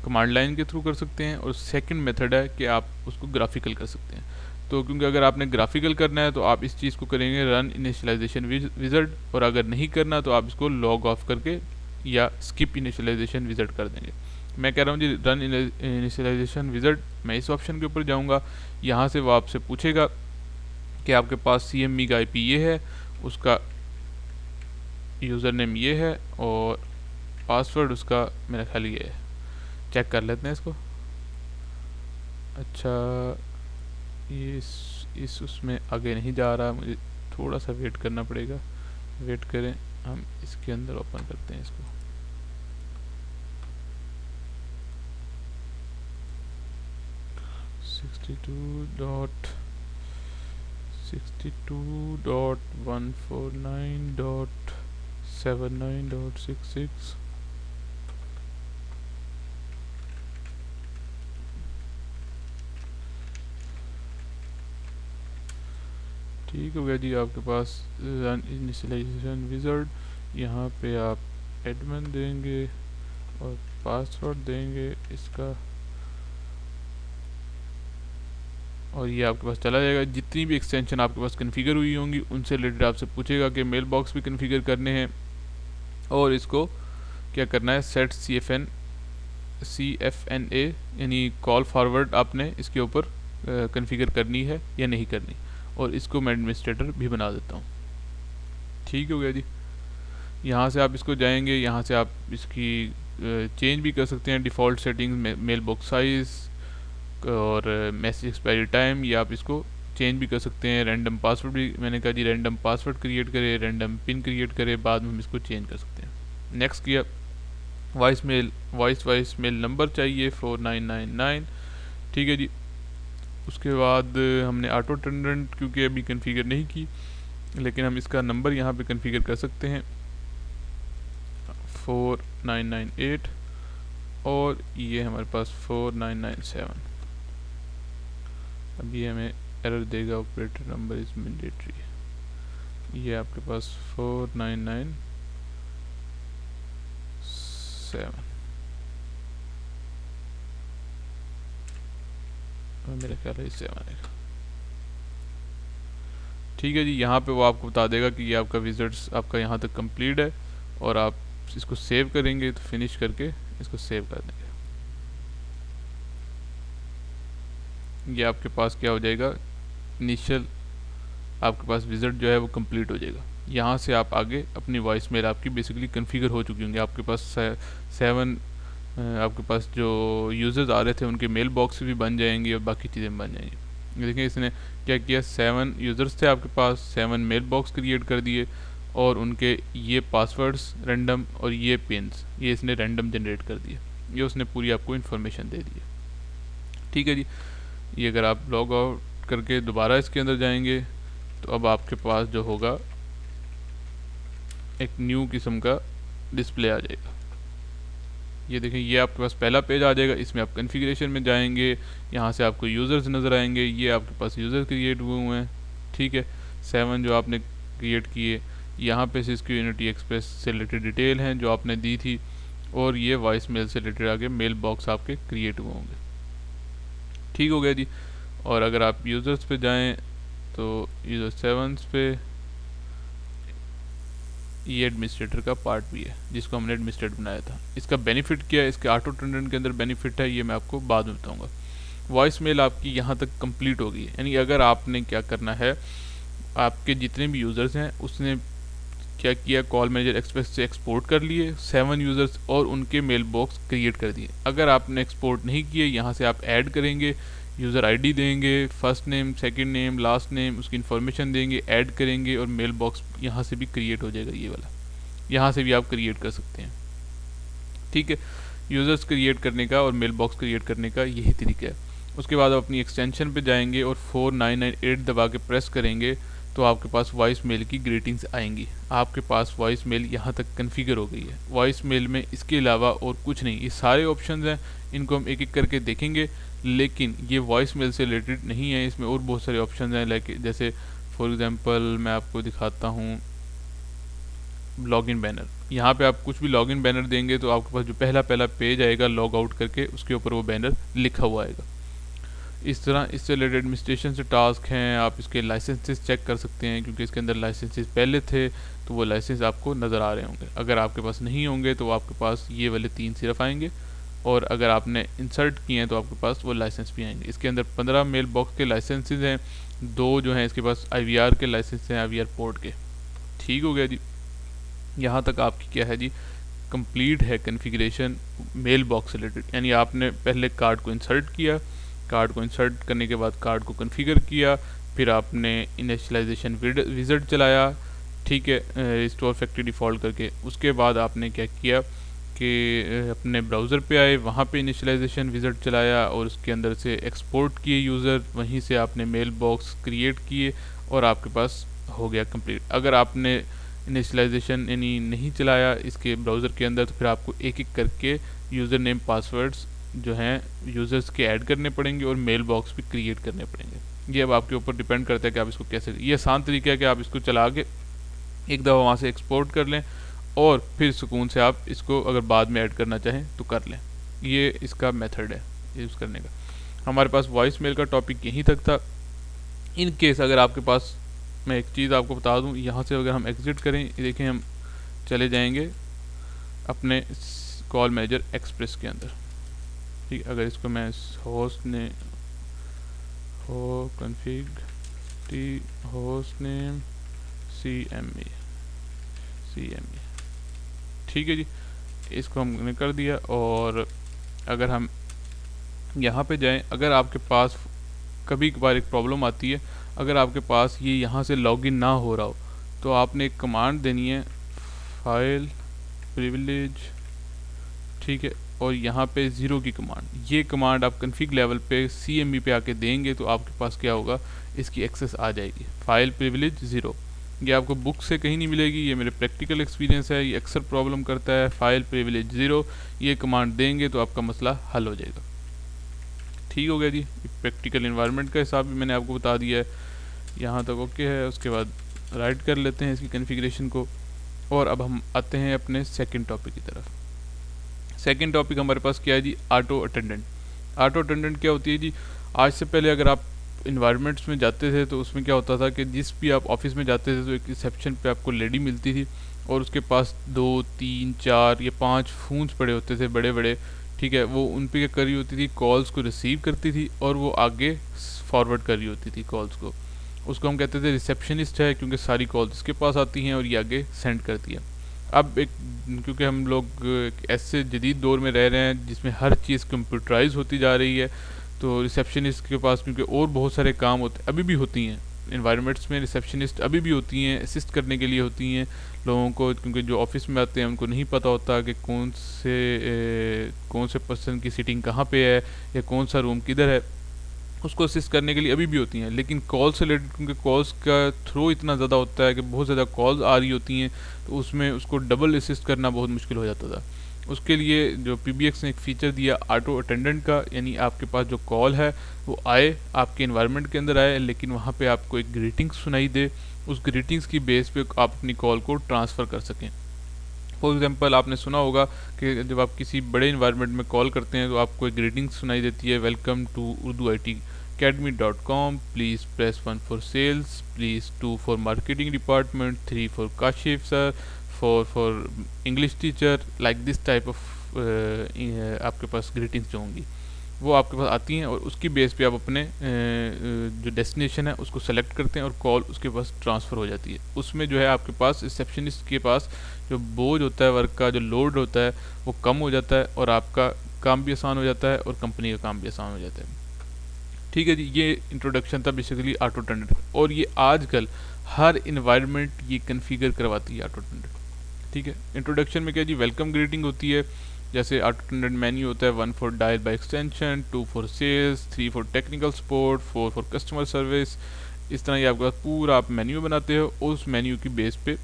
कमांड लाइन के थ्रू कर सकते हैं, और सेकंड मेथड है कि आप उसको ग्राफिकल कर सकते हैं। तो क्योंकि अगर आपने ग्राफिकल करना है तो आप इस चीज़ को करेंगे रन इनिशियलाइजेशन विज़ार्ड, और अगर नहीं करना तो आप इसको लॉग ऑफ करके या स्किप इनिशियलाइजेशन विज़ार्ड कर देंगे। मैं कह रहा हूँ जी रन इनिशियलाइजेशन विज़ार्ड, मैं इस ऑप्शन के ऊपर जाऊँगा। यहाँ से वो आपसे पूछेगा कि आपके पास CME का IP ये है, उसका यूज़र नेम ये है, और पासवर्ड उसका मेरा ख्याल ये है। चेक कर लेते हैं इसको। अच्छा, ये इस उसमें आगे नहीं जा रहा, मुझे थोड़ा सा वेट करना पड़ेगा। वेट करें, हम इसके अंदर ओपन करते हैं इसको। .62.149.79.66। ठीक हो गया जी, आपके पास रन इनिशियलाइजेशन विज़ार्ड। यहाँ पे आप एडमिन देंगे और पासवर्ड देंगे इसका, और ये आपके पास चला जाएगा। जितनी भी एक्सटेंशन आपके पास कन्फिगर हुई होंगी उनसे रिलेटेड आपसे पूछेगा कि मेल बॉक्स भी कन्फिगर करने हैं, और इसको क्या करना है, सेट CFNA यानी कॉल फॉरवर्ड आपने इसके ऊपर कन्फिगर करनी है या नहीं करनी, और इसको मैं एडमिनिस्ट्रेटर भी बना देता हूँ। ठीक हो गया जी। यहाँ से आप इसको जाएंगे, यहाँ से आप इसकी चेंज भी कर सकते हैं default setting, mail box size और मैसेज एक्सपायरी टाइम, ये आप इसको चेंज भी कर सकते हैं। रैंडम पासवर्ड भी मैंने कहा जी रैंडम पासवर्ड क्रिएट करे, रैंडम पिन क्रिएट करे, बाद में हम इसको चेंज कर सकते हैं। नेक्स्ट किया, वॉइस मेल नंबर चाहिए 4999, ठीक है जी। उसके बाद हमने ऑटो अटेंडेंट क्योंकि अभी कन्फिगर नहीं की, लेकिन हम इसका नंबर यहाँ पे कन्फिगर कर सकते हैं 4998, और ये हमारे पास 4997। अभी हमें एरर देगा ऑपरेटर नंबर इज़ मैंडेटरी। ये आपके पास 4997 मेरा ख्याल है इससे आएगा। ठीक है जी, यहाँ पे वो आपको बता देगा कि ये आपका विजिट्स आपका यहाँ तक कंप्लीट है, और आप इसको सेव करेंगे तो फिनिश करके इसको सेव कर देंगे। ये आपके पास क्या हो जाएगा, इनिशियल आपके पास विजिट जो है वो कंप्लीट हो जाएगा। यहाँ से आप आगे अपनी वॉइस मेल आपकी बेसिकली कॉन्फ़िगर हो चुकी होंगी। आपके पास 7 आपके पास जो यूज़र्स आ रहे थे उनके मेल बॉक्स भी बन जाएंगे और बाकी चीज़ें बन जाएंगी। देखिए इसने क्या किया, 7 यूज़र्स थे आपके पास, 7 मेल बॉक्स क्रिएट कर दिए, और उनके ये पासवर्ड्स रैंडम और ये पिन्स ये इसने रैंडम जनरेट कर दिए। ये उसने पूरी आपको इन्फॉर्मेशन दे दी है। ठीक है जी, ये अगर आप लॉग आउट करके दोबारा इसके अंदर जाएंगे तो अब आपके पास जो होगा एक न्यू किस्म का डिस्प्ले आ जाएगा। ये देखें, ये आपके पास पहला पेज आ जाएगा। इसमें आप कॉन्फ़िगरेशन में जाएंगे, यहाँ से आपको यूज़र्स नज़र आएंगे। ये आपके पास यूज़र क्रिएट हुए हैं, ठीक है, 7 जो आपने क्रिएट किए। यहाँ पे सिस्को यूनिटी एक्सप्रेस से रिलेटेड डिटेल हैं जो आपने दी थी, और ये वॉइस मेल से रिलेटेड आगे मेल बॉक्स आपके क्रिएट हुए होंगे। ठीक हो गया जी। और अगर आप यूज़र्स पे जाएं तो यूज़र 7 पे ये एडमिनिस्ट्रेटर का पार्ट भी है जिसको हमने एडमिनिस्ट्रेटर बनाया था। इसका बेनिफिट क्या है, इसके ऑटो टर्न के अंदर बेनिफिट है, ये मैं आपको बाद में बताऊंगा। वॉइस मेल आपकी यहाँ तक कंप्लीट हो गई है, यानी अगर आपने क्या करना है, आपके जितने भी यूज़र्स हैं उसने क्या किया, कॉल मैनेजर एक्सप्रेस से एक्सपोर्ट कर लिए 7 यूज़र्स और उनके मेल बॉक्स क्रिएट कर दिए। अगर आपने एक्सपोर्ट नहीं किए, यहाँ से आप ऐड करेंगे, यूज़र आईडी देंगे, first name, second name, last name, उसकी इन्फॉर्मेशन देंगे, ऐड करेंगे, और मेल बॉक्स यहाँ से भी क्रिएट हो जाएगा। ये वाला यहाँ से भी आप क्रिएट कर सकते हैं। ठीक है, यूज़र्स क्रिएट करने का और मेल बॉक्स क्रिएट करने का यही तरीका है। उसके बाद आप अपनी एक्सटेंशन पे जाएंगे और 4998 दबा के प्रेस करेंगे तो आपके पास वॉइस मेल की ग्रीटिंग्स आएंगी। आपके पास वॉइस मेल यहाँ तक कन्फिगर हो गई है। वॉइस मेल में इसके अलावा और कुछ नहीं, ये सारे ऑप्शंस हैं, इनको हम एक एक करके देखेंगे, लेकिन ये वॉइस मेल से रिलेटेड नहीं है। इसमें और बहुत सारे ऑप्शन हैं, लाइक जैसे फॉर एग्जांपल मैं आपको दिखाता हूँ लॉगिन बैनर। यहाँ पे आप कुछ भी लॉगिन बैनर देंगे तो आपके पास जो पहला पेज आएगा लॉग आउट करके, उसके ऊपर वो बैनर लिखा हुआ आएगा। इस तरह इससे रिलेटेड एडमिनिस्ट्रेशन से टास्क हैं। आप इसके लाइसेंसेस चेक कर सकते हैं, क्योंकि इसके अंदर लाइसेंसेस पहले थे तो वो लाइसेंस आपको नज़र आ रहे होंगे। अगर आपके पास नहीं होंगे तो आपके पास ये वाले 3 सिर्फ आएंगे, और अगर आपने इंसर्ट किए हैं तो आपके पास वो लाइसेंस भी आएंगे। इसके अंदर 15 मेल बॉक्स के लाइसेंसेज हैं, 2 जो हैं इसके पास IVR के लाइसेंस हैं, IVR पोर्ट के। ठीक हो गया जी, यहाँ तक आपकी क्या है जी, कंप्लीट है कॉन्फ़िगरेशन मेल बॉक्स से रिलेटेड। यानी आपने पहले कार्ड को इंसर्ट किया, कार्ड को इंसर्ट करने के बाद कार्ड को कॉन्फ़िगर किया, फिर आपने इनिशियलाइजेशन विजिट चलाया, ठीक है, रिस्टोर फैक्ट्री डिफ़ॉल्ट करके। उसके बाद आपने क्या किया कि अपने ब्राउज़र पे आए, वहाँ पे इनिशियलाइजेशन विजिट चलाया और उसके अंदर से एक्सपोर्ट किए यूज़र, वहीं से आपने मेल बॉक्स क्रिएट किए और आपके पास हो गया कंप्लीट। अगर आपने इनिशियलाइजेशन यानी नहीं चलाया इसके ब्राउज़र के अंदर, तो फिर आपको एक एक करके यूज़र नेम पासवर्ड्स जो हैं यूज़र्स के ऐड करने पड़ेंगे और मेल बॉक्स भी क्रिएट करने पड़ेंगे। ये अब आपके ऊपर डिपेंड करता है कि आप इसको कैसे। ये आसान तरीका है कि आप इसको चला के एक दफ़ा वहाँ से एक्सपोर्ट कर लें और फिर सुकून से आप इसको अगर बाद में ऐड करना चाहें तो कर लें। ये इसका मेथड है यूज़ करने का। हमारे पास वॉइस मेल का टॉपिक यहीं तक था। इन केस अगर आपके पास, मैं एक चीज़ आपको बता दूं, यहाँ से अगर हम एग्ज़िट करें, देखें हम चले जाएंगे अपने कॉल मैनेजर एक्सप्रेस के अंदर। ठीक, अगर इसको मैं होस्ट ने हो config T host name CME, ठीक है जी, इसको हमने कर दिया। और अगर हम यहाँ पे जाएं, अगर आपके पास कभी कभार एक प्रॉब्लम आती है, अगर आपके पास ये यहाँ से लॉगिन ना हो रहा हो तो आपने एक कमांड देनी है, फाइल प्रिविलेज, ठीक है, और यहाँ पे 0 की कमांड। ये कमांड आप कॉन्फ़िग लेवल पे CME पे आके देंगे तो आपके पास क्या होगा, इसकी एक्सेस आ जाएगी। फाइल प्रिविलेज 0, ये आपको बुक से कहीं नहीं मिलेगी, ये मेरे प्रैक्टिकल एक्सपीरियंस है, ये अक्सर प्रॉब्लम करता है। फाइल प्रिविलेज 0 ये कमांड देंगे तो आपका मसला हल हो जाएगा। ठीक हो गया जी। प्रैक्टिकल इन्वायरमेंट का हिसाब भी मैंने आपको बता दिया है, यहाँ तक ओके है। उसके बाद राइट कर लेते हैं इसकी कॉन्फ़िगरेशन को, और अब हम आते हैं अपने सेकंड टॉपिक की तरफ। सेकंड टॉपिक हमारे पास क्या है जी, ऑटो अटेंडेंट। ऑटो अटेंडेंट क्या होती है जी, आज से पहले अगर आप इन्वायरमेंट्स में जाते थे तो उसमें क्या होता था कि जिस भी आप ऑफिस में जाते थे तो एक रिसेप्शन पे आपको लेडी मिलती थी और उसके पास 2 3 4 या 5 फ़ोन्स पड़े होते थे बड़े बड़े, ठीक है। वो उन पे क्या कर रही होती थी, कॉल्स को रिसीव करती थी और वो आगे फॉरवर्ड कर रही होती थी कॉल्स को। उसको हम कहते थे रिसेप्शनिस्ट है, क्योंकि सारी कॉल्स इसके पास आती हैं और ये आगे सेंड करती है। अब एक, क्योंकि हम लोग ऐसे जदीद दौर में रह रहे हैं जिसमें हर चीज़ कंप्यूटराइज होती जा रही है, तो रिसेप्शनिस्ट के पास क्योंकि और बहुत सारे काम होते अभी भी होती हैं इन्वायरमेंट्स में, रिसेप्शनिस्ट अभी भी होती हैं, असिस्ट करने के लिए होती हैं लोगों को, क्योंकि जो ऑफिस में आते हैं उनको नहीं पता होता कि कौन से पर्सन की सीटिंग कहाँ पे है या कौन सा रूम किधर है, उसको असिस्ट करने के लिए अभी भी होती हैं। लेकिन कॉल से रिलेटेड, क्योंकि कॉल्स का थ्रो इतना ज़्यादा होता है कि बहुत ज़्यादा कॉल्स आ रही होती हैं, तो उसमें उसको डबल असिस्ट करना बहुत मुश्किल हो जाता था। उसके लिए जो पीबीएक्स ने एक फ़ीचर दिया ऑटो अटेंडेंट का, यानी आपके पास जो कॉल है वो आए, आपके इन्वायरमेंट के अंदर आए, लेकिन वहाँ पे आपको एक ग्रीटिंग्स सुनाई दे, उस ग्रीटिंग्स की बेस पे आप अपनी कॉल को ट्रांसफ़र कर सकें। फॉर एग्जांपल आपने सुना होगा कि जब आप किसी बड़े इन्वायरमेंट में कॉल करते हैं तो आपको एक ग्रीटिंग सुनाई देती है, welcome to Urdu academy.com, please press 1 for sales, please 2 for marketing department, 3 for Kashif sir, 4 for English teacher, like this type of आपके पास ग्रीटिंग्स जो होंगी वो आपके पास आती हैं, और उसकी बेस पे आप अपने जो डेस्टिनेशन है उसको सेलेक्ट करते हैं और कॉल उसके पास ट्रांसफ़र हो जाती है। उसमें जो है आपके पास रिसेप्शनिस्ट के पास जो बोझ होता है, वर्क का जो लोड होता है वो कम हो जाता है, और आपका काम भी आसान हो जाता है और कंपनी का काम भी आसान हो जाता है। ठीक है जी, ये इंट्रोडक्शन था बेसिकली ऑटो अटेंडेंट, और ये आजकल हर इन्वायरमेंट ये कन्फिगर करवाती है ऑटो अटेंडेंट। ठीक है, इंट्रोडक्शन में क्या जी, वेलकम ग्रीटिंग होती है, जैसे ऑटो अटेंडेंट मेन्यू होता है 1 for dial by extension, 2 for sales, 3 for technical support, 4 for customer service. इस तरह ये आपके पास पूरा आप मेन्यू बनाते हो, उस मेन्यू की बेस पे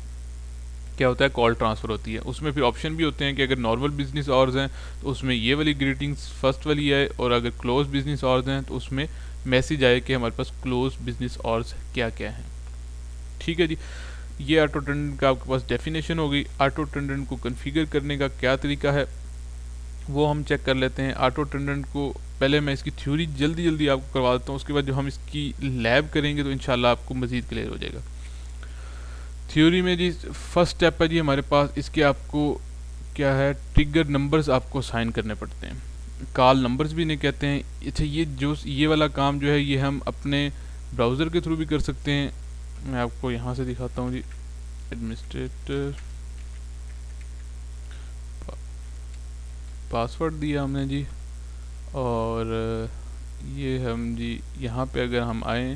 क्या होता है, कॉल ट्रांसफ़र होती है। उसमें फिर ऑप्शन भी होते हैं कि अगर नॉर्मल बिजनेस आवर्स हैं तो उसमें ये वाली ग्रीटिंग्स फर्स्ट वाली आए, और अगर क्लोज बिजनेस आवर्स हैं तो उसमें मैसेज आए कि हमारे पास क्लोज बिजनेस आवर्स क्या क्या हैं। ठीक है जी, ये ऑटो अटेंडेंट का आपके पास डेफिनेशन हो गई। ऑटो अटेंडेंट को कन्फिगर करने का क्या तरीका है वो हम चेक कर लेते हैं। ऑटो अटेंडेंट को पहले मैं इसकी थ्योरी जल्दी जल्दी आपको करवा देता हूँ, उसके बाद जो हम इसकी लैब करेंगे तो इंशाल्लाह आपको मज़ीद क्लियर हो जाएगा। थ्योरी में जी फर्स्ट स्टेप है जी हमारे पास, इसके आपको क्या है, ट्रिगर नंबर्स आपको साइन करने पड़ते हैं, कॉल नंबर्स भी इन्हें कहते हैं। अच्छा, ये वाला काम जो है ये हम अपने ब्राउज़र के थ्रू भी कर सकते हैं। मैं आपको यहाँ से दिखाता हूँ जी, एडमिनिस्ट्रेटर पासवर्ड दिया हमने जी, और ये हम जी यहाँ पे अगर हम आएँ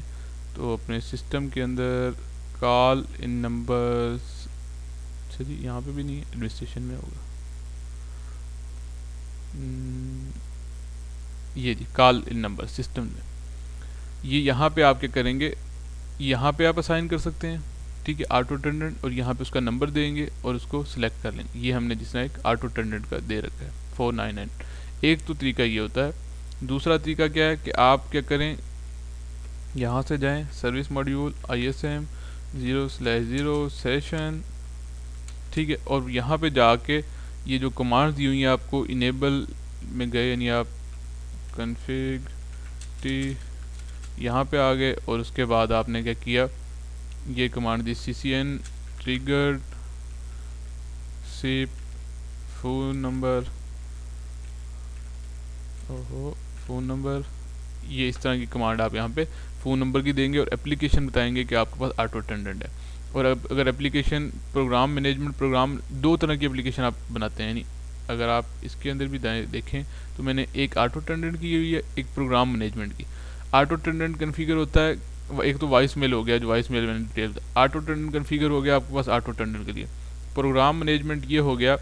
तो अपने सिस्टम के अंदर कॉल इन नंबर्स, अच्छा जी यहाँ पे भी नहीं, एडमिनिस्ट्रेशन में होगा, ये जी कॉल इन नंबर सिस्टम में, ये यहाँ पे आप क्या करेंगे, यहाँ पे आप असाइन कर सकते हैं। ठीक है, ऑटो अटेंडेंट, और यहाँ पे उसका नंबर देंगे और उसको सिलेक्ट कर लेंगे। ये हमने जिसने एक ऑटो अटेंडेंट का दे रखा है 499। एक तो तरीका ये होता है। दूसरा तरीका क्या है कि आप क्या करें, यहाँ से जाएं सर्विस मॉड्यूल ISM 0/0 सेशन, ठीक है, और यहाँ पे जाके ये जो कमांड्स दी हुई हैं आपको इनेबल में गए, यानी आप कन्फिग टी यहाँ पे आ गए, और उसके बाद आपने क्या किया, ये कमांड दी CCN triggered SIP phone number, phone number, ये इस तरह की कमांड आप यहाँ पे फ़ोन नंबर की देंगे और एप्लीकेशन बताएंगे कि आपके पास ऑटो अटेंडेंट है। और अब अगर एप्लीकेशन प्रोग्राम मैनेजमेंट प्रोग्राम, दो तरह की एप्लीकेशन आप बनाते हैं, यानी अगर आप इसके अंदर भी देखें तो मैंने एक ऑटो अटेंडेंट की हुई है, एक प्रोग्राम मैनेजमेंट की। ऑटो अटेंडेंट कन्फिगर होता है, एक तो वॉइस मेल हो गया, जो वॉइस मेल मैंने डिटेल, ऑटो अटेंडेंट कन्फिगर हो गया आपके पास ऑटो अटेंडेंट के लिए। प्रोग्राम मैनेजमेंट ये हो गया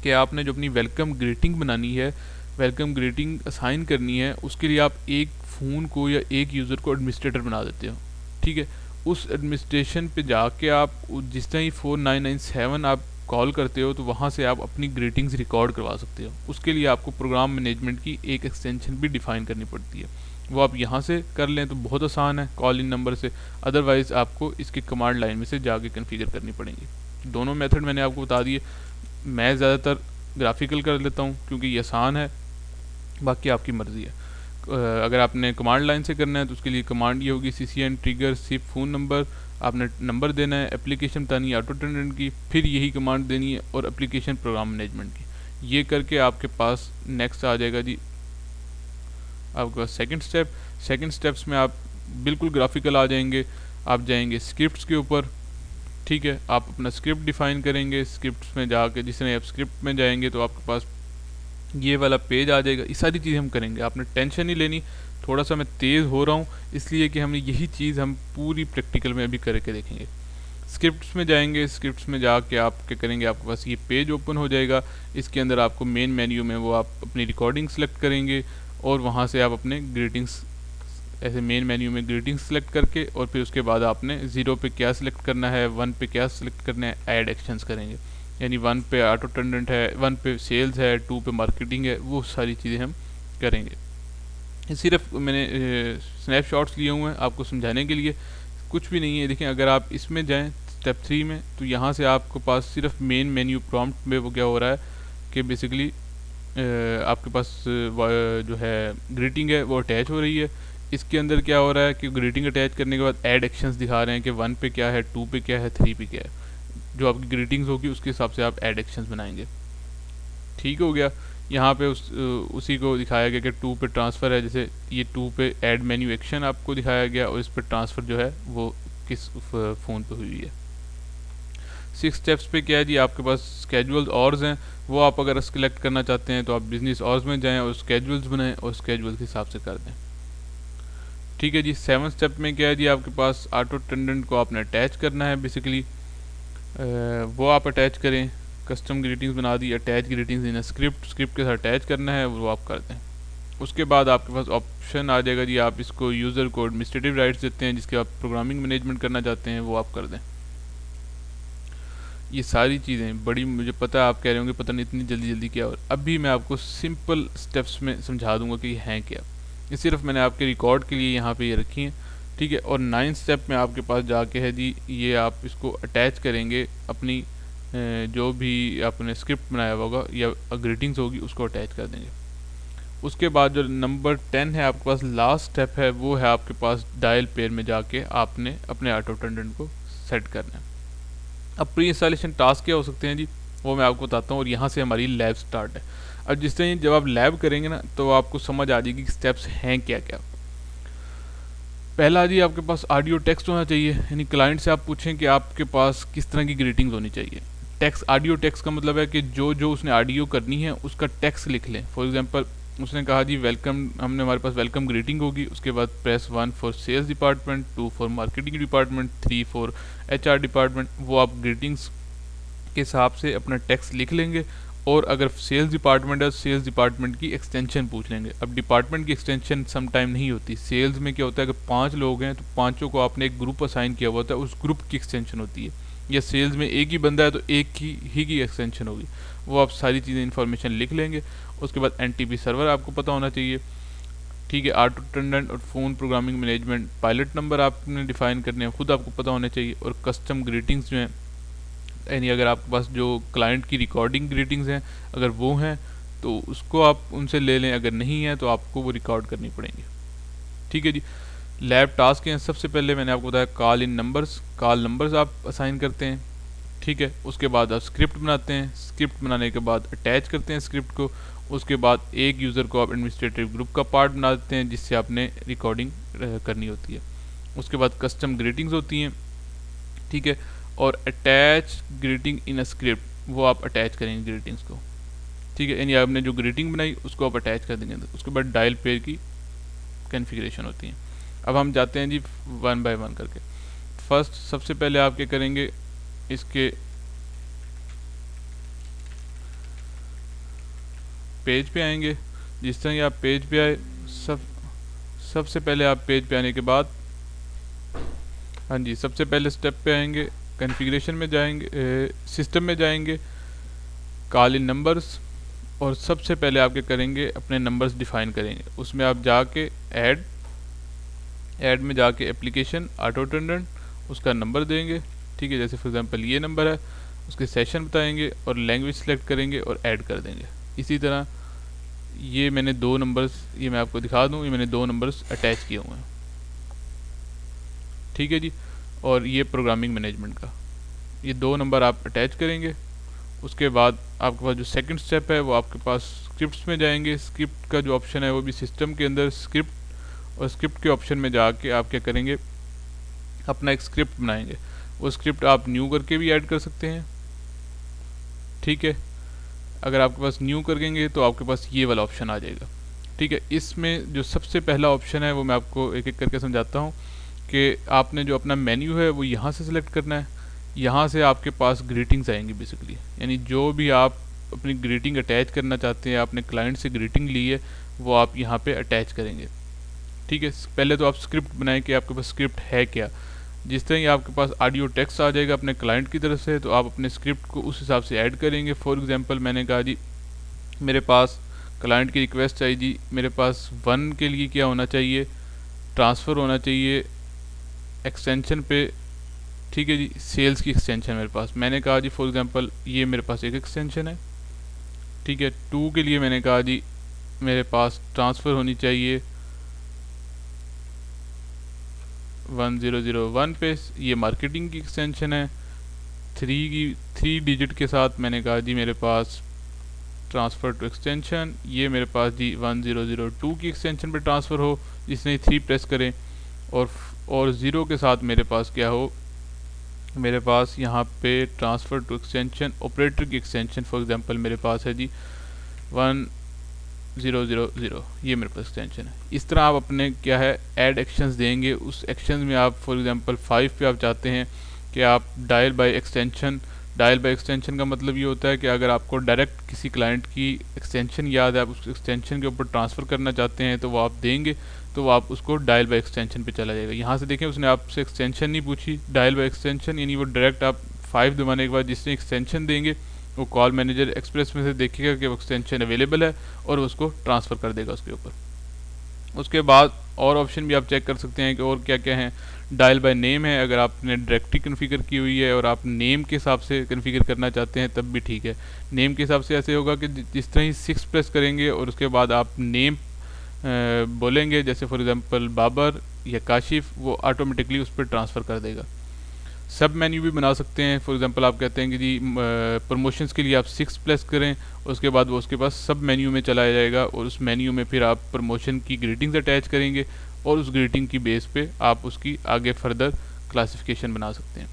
कि आपने जो अपनी वेलकम ग्रीटिंग बनानी है, वेलकम ग्रीटिंग असाइन करनी है, उसके लिए आप एक फ़ोन को या एक यूज़र को एडमिनिस्ट्रेटर बना देते हो। ठीक है, उस एडमिनिस्ट्रेशन पे जाके आप जिस तरह ही 4997 आप कॉल करते हो तो वहाँ से आप अपनी ग्रीटिंग्स रिकॉर्ड करवा सकते हो। उसके लिए आपको प्रोग्राम मैनेजमेंट की एक एक्सटेंशन भी डिफ़ाइन करनी पड़ती है, वो आप यहाँ से कर लें तो बहुत आसान है कॉल इन नंबर से। अदरवाइज़ आपको इसकी कमांड लाइन में से जाके कन्फिगर करनी पड़ेंगी। दोनों मेथड मैंने आपको बता दिए। मैं ज़्यादातर ग्राफिकल कर लेता हूँ क्योंकि ये आसान है, बाकी आपकी मर्ज़ी है। अगर आपने कमांड लाइन से करना है तो उसके लिए कमांड ये होगी CCN trigger SIP phone number. आपने नंबर देना है, एप्लीकेशन बतानी है ऑटो अटेंडेंट की, फिर यही कमांड देनी है और एप्लीकेशन प्रोग्राम मैनेजमेंट की। ये करके आपके पास नेक्स्ट आ जाएगा जी आपके पास सेकंड स्टेप्स में आप बिल्कुल ग्राफिकल आ जाएंगे। आप जाएंगे स्क्रिप्ट्स के ऊपर, ठीक है। आप अपना स्क्रिप्ट डिफ़ाइन करेंगे। स्क्रिप्ट्स में जाके जिसने आप स्क्रिप्ट में जाएंगे तो आपके पास ये वाला पेज आ जाएगा। ये सारी चीज़ें हम करेंगे, आपने टेंशन नहीं लेनी। थोड़ा सा मैं तेज़ हो रहा हूँ इसलिए कि हमने यही चीज़ हम पूरी प्रैक्टिकल में अभी करके देखेंगे। स्क्रिप्ट्स में जाएंगे, स्क्रिप्ट्स में जाके आप क्या करेंगे, आपके पास ये पेज ओपन हो जाएगा। इसके अंदर आपको मेन मेन्यू में वो आप अपनी रिकॉर्डिंग सेलेक्ट करेंगे और वहाँ से आप अपने ग्रीटिंग्स, ऐसे मेन मेन्यू में ग्रीटिंग्स सेलेक्ट करके और फिर उसके बाद आपने 0 पे क्या सिलेक्ट करना है, 1 पे क्या सिलेक्ट करना है, ऐड एक्शंस करेंगे। यानी 1 पे ऑटो अटेंडेंट है, 1 पे सेल्स है, 2 पे मार्केटिंग है, वो सारी चीज़ें हम करेंगे। सिर्फ मैंने स्नैपशॉट्स लिए हुए हैं आपको समझाने के लिए, कुछ भी नहीं है। देखें अगर आप इसमें जाएं स्टेप 3 में तो यहाँ से आपके पास सिर्फ मेन मेन्यू प्रॉम्प्ट में वो क्या हो रहा है कि बेसिकली आपके पास जो है ग्रीटिंग है वो अटैच हो रही है। इसके अंदर क्या हो रहा है कि ग्रीटिंग अटैच करने के बाद ऐड एक्शंस दिखा रहे हैं कि 1 पे क्या है, 2 पे क्या है, 3 पे क्या है। जो आपकी ग्रीटिंग्स होगी उसके हिसाब से आप ऐड एक्शंस बनाएंगे। ठीक हो गया। यहाँ पे उसी को दिखाया गया कि 2 पे ट्रांसफ़र है, जैसे ये 2 पे ऐड मेन्यू एक्शन आपको दिखाया गया और इस पर ट्रांसफ़र जो है वो किस फ़ोन पे हुई है। 6 स्टेप्स पे क्या है जी, आपके पास स्केजुअल्स ऑर्स हैं, वो आप अगर सेलेक्ट करना चाहते हैं तो आप बिजनेस ऑर्स में जाएं और स्केजुअल्स बनाएं और स्केजुअल के हिसाब से कर दें। ठीक है जी। 7 स्टेप में क्या है जी, आपके पास ऑटो अटेंडेंट को आपने अटैच करना है। बेसिकली वो आप अटैच करें। कस्टम ग्रीटिंग्स बना दी, अटैच ग्रीटिंग्स इन स्क्रिप्ट के साथ अटैच करना है, वो आप कर दें। उसके बाद आपके पास ऑप्शन आ जाएगा जी, आप इसको यूज़र को एडमिनिस्ट्रेटिव राइट्स देते हैं, जिसके आप प्रोग्रामिंग मैनेजमेंट करना चाहते हैं वो आप कर दें। ये सारी चीज़ें बड़ी, मुझे पता है आप कह रहे होंगे पता नहीं इतनी जल्दी जल्दी क्या हो। अभी मैं आपको सिंपल स्टेप्स में समझा दूंगा कि ये हैं क्या। ये सिर्फ मैंने आपके रिकॉर्ड के लिए यहाँ पे ये रखी हैं, ठीक है। और 9 स्टेप में आपके पास जाके है जी, ये आप इसको अटैच करेंगे अपनी जो भी आपने स्क्रिप्ट बनाया होगा या ग्रीटिंग्स होगी उसको अटैच कर देंगे। उसके बाद जो नंबर 10 है आपके पास लास्ट स्टेप है, वो है आपके पास डायल पेयर में जाके आपने अपने ऑटो अटेंडेंट को सेट करना है। अब प्री इंस्टॉलेशन टास्क क्या हो सकते हैं जी, वो मैं आपको बताता हूँ और यहाँ से हमारी लैब स्टार्ट है। अब जिस तरह जब आप लैब करेंगे ना तो आपको समझ आ जाएगी कि स्टेप्स हैं क्या क्या। पहला जी, आपके पास ऑडियो टेक्स्ट होना चाहिए, यानी क्लाइंट से आप पूछें कि आपके पास किस तरह की ग्रीटिंग्स होनी चाहिए। टेक्स्ट, ऑडियो टेक्स्ट का मतलब है कि जो जो उसने ऑडियो करनी है उसका टेक्स्ट लिख लें। फॉर एग्जांपल उसने कहा जी वेलकम, हमने हमारे पास वेलकम ग्रीटिंग होगी, उसके बाद press 1 for sales department, 2 for marketing department, 3 for HR department. वो आप ग्रीटिंग्स के हिसाब से अपना टेक्स्ट लिख लेंगे और अगर सेल्स डिपार्टमेंट है सेल्स डिपार्टमेंट की एक्सटेंशन पूछ लेंगे। अब डिपार्टमेंट की एक्सटेंशन सम टाइम नहीं होती। सेल्स में क्या होता है कि 5 लोग हैं तो पाँचों को आपने एक ग्रुप असाइन किया हुआ होता है, उस ग्रुप की एक्सटेंशन होती है। या सेल्स में एक ही बंदा है तो एक ही एक्सटेंशन होगी। वो आप सारी चीज़ें इन्फॉर्मेशन लिख लेंगे। उसके बाद NTP सर्वर आपको पता होना चाहिए, ठीक है। ऑटो अटेंडेंट और phone programming management pilot number आपने डिफ़ाइन करने हैं, खुद आपको पता होने चाहिए। और कस्टम ग्रीटिंग्स जो हैं, यानी अगर आपके पास जो क्लाइंट की रिकॉर्डिंग ग्रीटिंग्स हैं अगर वो हैं तो उसको आप उनसे ले लें, अगर नहीं है तो आपको वो रिकॉर्ड करनी पड़ेंगी। ठीक है जी। लैब टास्क हैं, सबसे पहले मैंने आपको बताया call in numbers, call numbers आप असाइन करते हैं, ठीक है। उसके बाद आप स्क्रिप्ट बनाते हैं, स्क्रिप्ट बनाने के बाद अटैच करते हैं स्क्रिप्ट को। उसके बाद एक यूज़र को आप एडमिनिस्ट्रेटिव ग्रुप का पार्ट बना देते हैं जिससे आपने रिकॉर्डिंग करनी होती है। उसके बाद कस्टम ग्रीटिंग्स होती हैं, ठीक है। और attach greeting in a script, वो आप अटैच करेंगे ग्रीटिंग्स को, ठीक है। यानी आपने जो ग्रीटिंग बनाई उसको आप अटैच कर देंगे। उसके बाद डायल पेयर की कॉन्फ़िगरेशन होती है। अब हम जाते हैं जी 1 बाय 1 करके। फर्स्ट सबसे पहले आप क्या करेंगे, इसके पेज पे आएंगे। जिस तरह आप पेज पे आए, सबसे पहले आप पेज पे आने के बाद, हाँ जी, सबसे पहले स्टेप पे आएंगे। कॉन्फ़िगरेशन में जाएंगे, सिस्टम में जाएंगे, कॉल इन नंबर्स, और सबसे पहले आप क्या करेंगे, अपने नंबर्स डिफ़ाइन करेंगे। उसमें आप जाके ऐड में जाके एप्लीकेशन ऑटो अटेंडेंट उसका नंबर देंगे, ठीक है। जैसे फॉर एग्जांपल ये नंबर है, उसके सेशन बताएंगे और लैंग्वेज सेलेक्ट करेंगे और ऐड कर देंगे। इसी तरह ये मैंने दो नंबर्स, ये मैं आपको दिखा दूँ, ये मैंने दो नंबर्स अटैच किए हुए हैं, ठीक है जी। और ये प्रोग्रामिंग मैनेजमेंट का, ये दो नंबर आप अटैच करेंगे। उसके बाद आपके पास जो सेकंड स्टेप है वो आपके पास स्क्रिप्ट्स में जाएंगे। स्क्रिप्ट का जो ऑप्शन है वो भी सिस्टम के अंदर स्क्रिप्ट, और स्क्रिप्ट के ऑप्शन में जाके आप क्या करेंगे, अपना एक स्क्रिप्ट बनाएंगे। वो स्क्रिप्ट आप न्यू करके भी ऐड कर सकते हैं, ठीक है। अगर आपके पास न्यू करेंगे तो आपके पास ये वाला ऑप्शन आ जाएगा, ठीक है। इसमें जो सबसे पहला ऑप्शन है वो मैं आपको एक एक करके समझाता हूँ कि आपने जो अपना मेन्यू है वो यहाँ से सिलेक्ट करना है। यहाँ से आपके पास ग्रीटिंग्स आएंगी बेसिकली, यानी जो भी आप अपनी ग्रीटिंग अटैच करना चाहते हैं, आपने क्लाइंट से ग्रीटिंग ली है, वो आप यहाँ पे अटैच करेंगे, ठीक है। पहले तो आप स्क्रिप्ट बनाएं कि आपके पास स्क्रिप्ट है क्या। जिस तरह ही आपके पास ऑडियो टेक्स्ट आ जाएगा अपने क्लाइंट की तरफ से, तो आप अपने स्क्रिप्ट को उस हिसाब से ऐड करेंगे। फॉर एग्जांपल मैंने कहा जी मेरे पास क्लाइंट की रिक्वेस्ट आई जी, मेरे पास 1 के लिए क्या होना चाहिए, ट्रांसफ़र होना चाहिए एक्सटेंशन पे, ठीक है जी, सेल्स की एक्सटेंशन मेरे पास। मैंने कहा जी फॉर एग्जांपल ये मेरे पास एक एक्सटेंशन है, ठीक है। 2 के लिए मैंने कहा जी मेरे पास ट्रांसफ़र होनी चाहिए 1001 पे, ये मार्केटिंग की एक्सटेंशन है। 3 डिजिट के साथ मैंने कहा जी मेरे पास ट्रांसफ़र टू एक्सटेंशन, ये मेरे पास जी 1002 की एक्सटेंशन पे ट्रांसफ़र हो, जिसने 3 प्रेस करें। और 0 के साथ मेरे पास क्या हो, मेरे पास यहाँ पे ट्रांसफ़र टू एक्सटेंशन ऑपरेटर की एक्सटेंशन फॉर एग्जांपल मेरे पास है जी 1000, ये मेरे पास एक्सटेंशन है। इस तरह आप अपने क्या है ऐड एक्शंस देंगे। उस एक्शंस में आप फॉर एग्जांपल 5 पे आप चाहते हैं कि आप डायल बाय एक्सटेंशन का मतलब ये होता है कि अगर आपको डायरेक्ट किसी क्लाइंट की एक्सटेंशन याद है, आप उस एक्सटेंशन के ऊपर ट्रांसफ़र करना चाहते हैं, तो वो आप देंगे, तो वो आप उसको डायल बाय एक्सटेंशन पे चला जाएगा। यहाँ से देखें उसने आपसे एक्सटेंशन नहीं पूछी, डायल बाय एक्सटेंशन, यानी वो डायरेक्ट आप 5 दबाने के बाद जिसने एक्सटेंशन देंगे वो कॉल मैनेजर एक्सप्रेस में से देखेगा कि वो एक्सटेंशन अवेलेबल है और उसको ट्रांसफ़र कर देगा उसके ऊपर। उसके बाद और ऑप्शन भी आप चेक कर सकते हैं कि और क्या क्या हैं। डायल बाय नेम है, अगर आपने डायरेक्टरी कन्फिगर की हुई है और आप नेम के हिसाब से कन्फिगर करना चाहते हैं तब भी ठीक है। नेम के हिसाब से ऐसे होगा कि जिस तरह ही 6 प्रेस करेंगे और उसके बाद आप नेम बोलेंगे, जैसे फॉर एग्जांपल बाबर या काशिफ, वो ऑटोमेटिकली उस पर ट्रांसफ़र कर देगा। सब मेन्यू भी बना सकते हैं। फॉर एग्जांपल आप कहते हैं कि जी प्रमोशंस के लिए आप 6 प्रेस करें, उसके बाद वो उसके पास सब मेन्यू में चला जाएगा और उस मेन्यू में फिर आप प्रमोशन की ग्रीटिंग्स अटैच करेंगे और उस ग्रीटिंग की बेस पे आप उसकी आगे फर्दर क्लासिफिकेशन बना सकते हैं।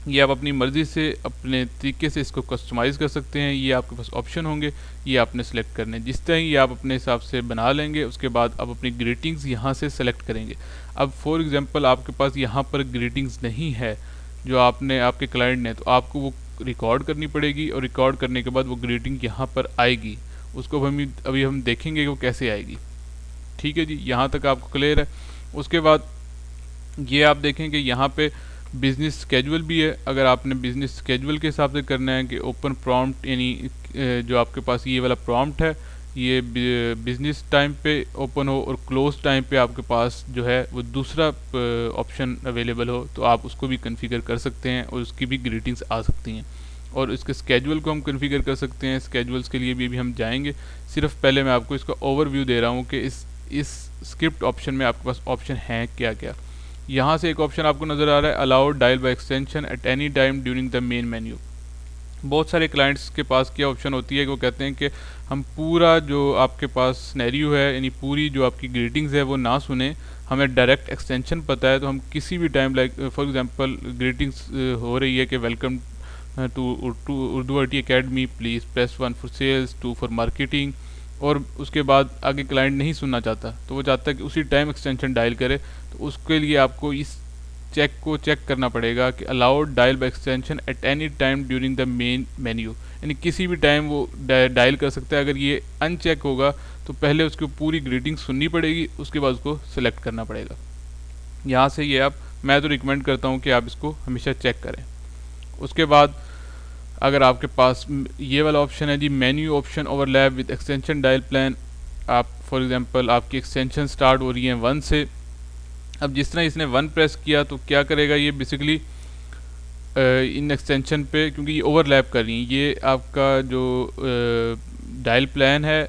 ये आप अपनी मर्ज़ी से अपने तरीके से इसको कस्टमाइज़ कर सकते हैं। ये आपके पास ऑप्शन होंगे, ये आपने सेलेक्ट करने हैं। जिस तरह ही आप अपने हिसाब से बना लेंगे, उसके बाद आप अपनी ग्रीटिंग्स यहाँ से सेलेक्ट करेंगे। अब फॉर एग्जांपल आपके पास यहाँ पर ग्रीटिंग्स नहीं है जो आपने आपके क्लाइंट ने, तो आपको वो रिकॉर्ड करनी पड़ेगी और रिकॉर्ड करने के बाद वो ग्रीटिंग यहाँ पर आएगी। उसको अभी हम देखेंगे कि वो कैसे आएगी, ठीक है जी। यहाँ तक आपको क्लियर है। उसके बाद ये आप देखें कि यहाँ पे बिज़नेस स्केजुअल भी है। अगर आपने बिज़नेस स्केजुअल के हिसाब से करना है कि ओपन प्रॉम्प्ट, यानी जो आपके पास ये वाला प्रॉम्प्ट है ये बिज़नेस टाइम पे ओपन हो और क्लोज टाइम पे आपके पास जो है वो दूसरा ऑप्शन अवेलेबल हो, तो आप उसको भी कन्फिगर कर सकते हैं और उसकी भी ग्रीटिंग्स आ सकती हैं। और इसके स्केजुअल को हम कन्फिगर कर सकते हैं। स्केजुअल्स के लिए भी हम जाएंगे। सिर्फ पहले मैं आपको इसका ओवरव्यू दे रहा हूँ कि इस स्क्रिप्ट ऑप्शन में आपके पास ऑप्शन हैं क्या क्या। यहाँ से एक ऑप्शन आपको नज़र आ रहा है, allow dial by extension at any time during the main menu. बहुत सारे क्लाइंट्स के पास क्या ऑप्शन होती है कि वो कहते हैं कि हम पूरा जो आपके पास सिनेरियो है, यानी पूरी जो आपकी ग्रीटिंग्स है वो ना सुने, हमें डायरेक्ट एक्सटेंशन पता है, तो हम किसी भी time like for example greetings हो रही है कि welcome to Urdu IT academy, please press 1 for sales, 2 for marketing, और उसके बाद आगे क्लाइंट नहीं सुनना चाहता, तो वो चाहता है कि उसी टाइम एक्सटेंशन डायल करे। तो उसके लिए आपको इस चेक करना पड़ेगा कि allowed dial by extension at any time during the main menu, यानी किसी भी टाइम वो डायल कर सकता है। अगर ये अनचेक होगा तो पहले उसको पूरी ग्रीटिंग सुननी पड़ेगी, उसके बाद उसको सिलेक्ट करना पड़ेगा। यहाँ से ये मैं तो रिकमेंड करता हूँ कि आप इसको हमेशा चेक करें। उसके बाद अगर आपके पास ये वाला ऑप्शन है जी, menu option overlap with extension dial plan. आप फॉर एग्जांपल आपकी एक्सटेंशन स्टार्ट हो रही है 1 से। अब जिस तरह इसने 1 प्रेस किया तो क्या करेगा ये बेसिकली इन एक्सटेंशन पे, क्योंकि ये ओवरलैप कर रही हैं, ये आपका जो डायल प्लान है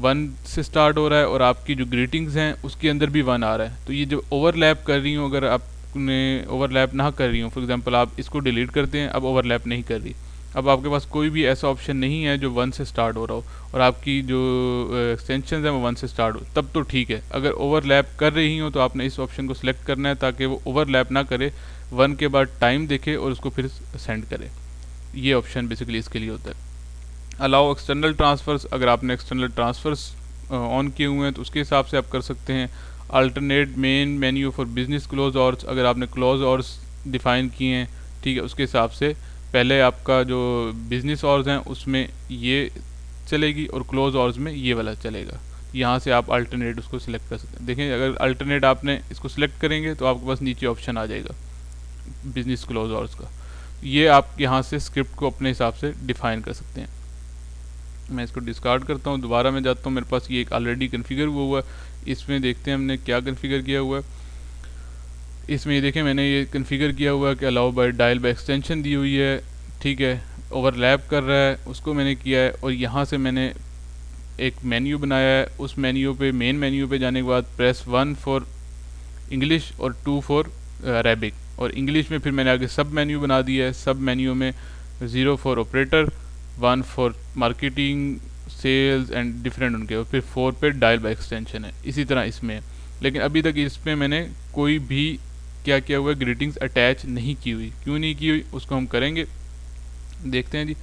1 से स्टार्ट हो रहा है और आपकी जो ग्रीटिंग्स हैं उसके अंदर भी 1 आ रहा है। तो ये जो ओवरलैप कर रही हूँ, अगर आपने ओवरलैप ना कर रही हूँ, फॉर एग्जांपल आप इसको डिलीट करते हैं, अब ओवरलैप नहीं कर रही, अब आपके पास कोई भी ऐसा ऑप्शन नहीं है जो 1 से स्टार्ट हो रहा हो और आपकी जो एक्सटेंशन है वो 1 से स्टार्ट हो, तब तो ठीक है। अगर ओवरलैप कर रही हो तो आपने इस ऑप्शन को सिलेक्ट करना है ताकि वो ओवरलैप ना करे, 1 के बाद टाइम देखे और उसको फिर सेंड करे। ये ऑप्शन बेसिकली इसके लिए होता है। अलाउ एक्सटर्नल ट्रांसफ़र्स, अगर आपने एक्सटर्नल ट्रांसफ़र्स ऑन किए हुए हैं तो उसके हिसाब से आप कर सकते हैं। Alternate main menu for business closed hours, अगर आपने क्लोज ऑर्स डिफ़ाइन किए हैं, ठीक है, उसके हिसाब से पहले आपका जो बिजनेस ऑर्स हैं उसमें ये चलेगी और क्लोज ऑर्स में ये वाला चलेगा। यहाँ से आप अल्टरनेट उसको सिलेक्ट कर सकते हैं। देखें, अगर अल्टरनेट आपने इसको सिलेक्ट करेंगे तो आपके पास नीचे ऑप्शन आ जाएगा बिजनेस क्लोज ऑर्स का। ये आप यहाँ से स्क्रिप्ट को अपने हिसाब से डिफ़ाइन कर सकते हैं। मैं इसको डिस्कार्ड करता हूँ, दोबारा मैं जाता हूँ, मेरे पास ये एक ऑलरेडी कन्फिगर हुआ है। इसमें देखते हैं हमने क्या कन्फिगर किया हुआ है। इसमें ये देखें, मैंने ये कन्फिगर किया हुआ है कि allow by dial by extension दी हुई है, ठीक है, ओवरलैप कर रहा है, उसको मैंने किया है। और यहाँ से मैंने एक मेन्यू बनाया है, उस मेन्यू पे, मेन मेन्यू पे जाने के बाद प्रेस 1 फॉर इंग्लिश और 2 फॉर अरेबिक, और इंग्लिश में फिर मैंने आगे सब मेन्यू बना दिया है। सब मेन्यू में 0 for operator, 1 for marketing, sales and different उनके, और फिर 4 पे डायल बाय एक्सटेंशन है। इसी तरह इसमें, लेकिन अभी तक इसमें मैंने कोई भी क्या किया हुआ है, ग्रीटिंग्स अटैच नहीं की हुई। क्यों नहीं की हुई उसको हम करेंगे, देखते हैं जी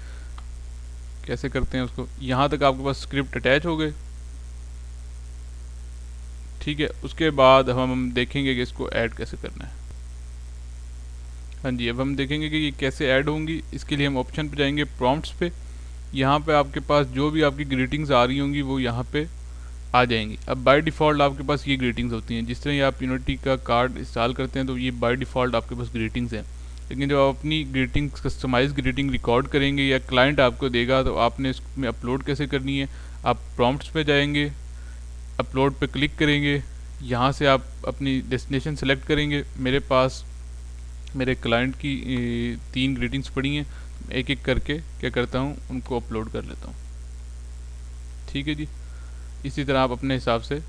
कैसे करते हैं उसको। यहाँ तक आपके पास स्क्रिप्ट अटैच हो गए, ठीक है। उसके बाद हम देखेंगे कि इसको ऐड कैसे करना है। हाँ जी, अब हम देखेंगे कि ये कैसे ऐड होंगी। इसके लिए हम ऑप्शन पे जाएंगे, प्रॉम्प्ट्स पे। यहाँ पे आपके पास जो भी आपकी ग्रीटिंग्स आ रही होंगी वो यहाँ पे आ जाएंगी। अब बाय डिफ़ॉल्ट आपके पास ये ग्रीटिंग्स होती हैं, जिस तरह ही आप यूनिटी का कार्ड इंस्टॉल करते हैं तो ये बाय डिफ़ॉल्ट आपके पास ग्रीटिंग्स हैं। लेकिन जब आप अपनी ग्रीटिंग्स, कस्टमाइज ग्रीटिंग रिकॉर्ड करेंगे या क्लाइंट आपको देगा तो आपने इसमें अपलोड कैसे करनी है। आप प्रॉम्प्ट्स पे जाएंगे, अपलोड पे क्लिक करेंगे, यहाँ से आप अपनी डेस्टिनेशन सेलेक्ट करेंगे। मेरे पास मेरे क्लाइंट की 3 ग्रीटिंग्स पड़ी हैं, एक एक करके क्या करता हूँ उनको अपलोड कर लेता हूँ, ठीक है जी। इसी तरह आप अपने हिसाब से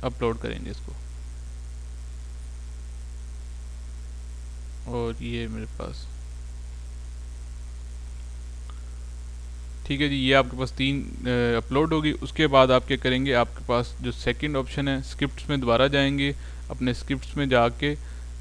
अपलोड करेंगे इसको। और ये मेरे पास, ठीक है जी, ये आपके पास 3 अपलोड होगी। उसके बाद आप क्या करेंगे, आपके पास जो सेकंड ऑप्शन है, स्क्रिप्ट्स में दोबारा जाएंगे, अपने स्क्रिप्ट्स में जाके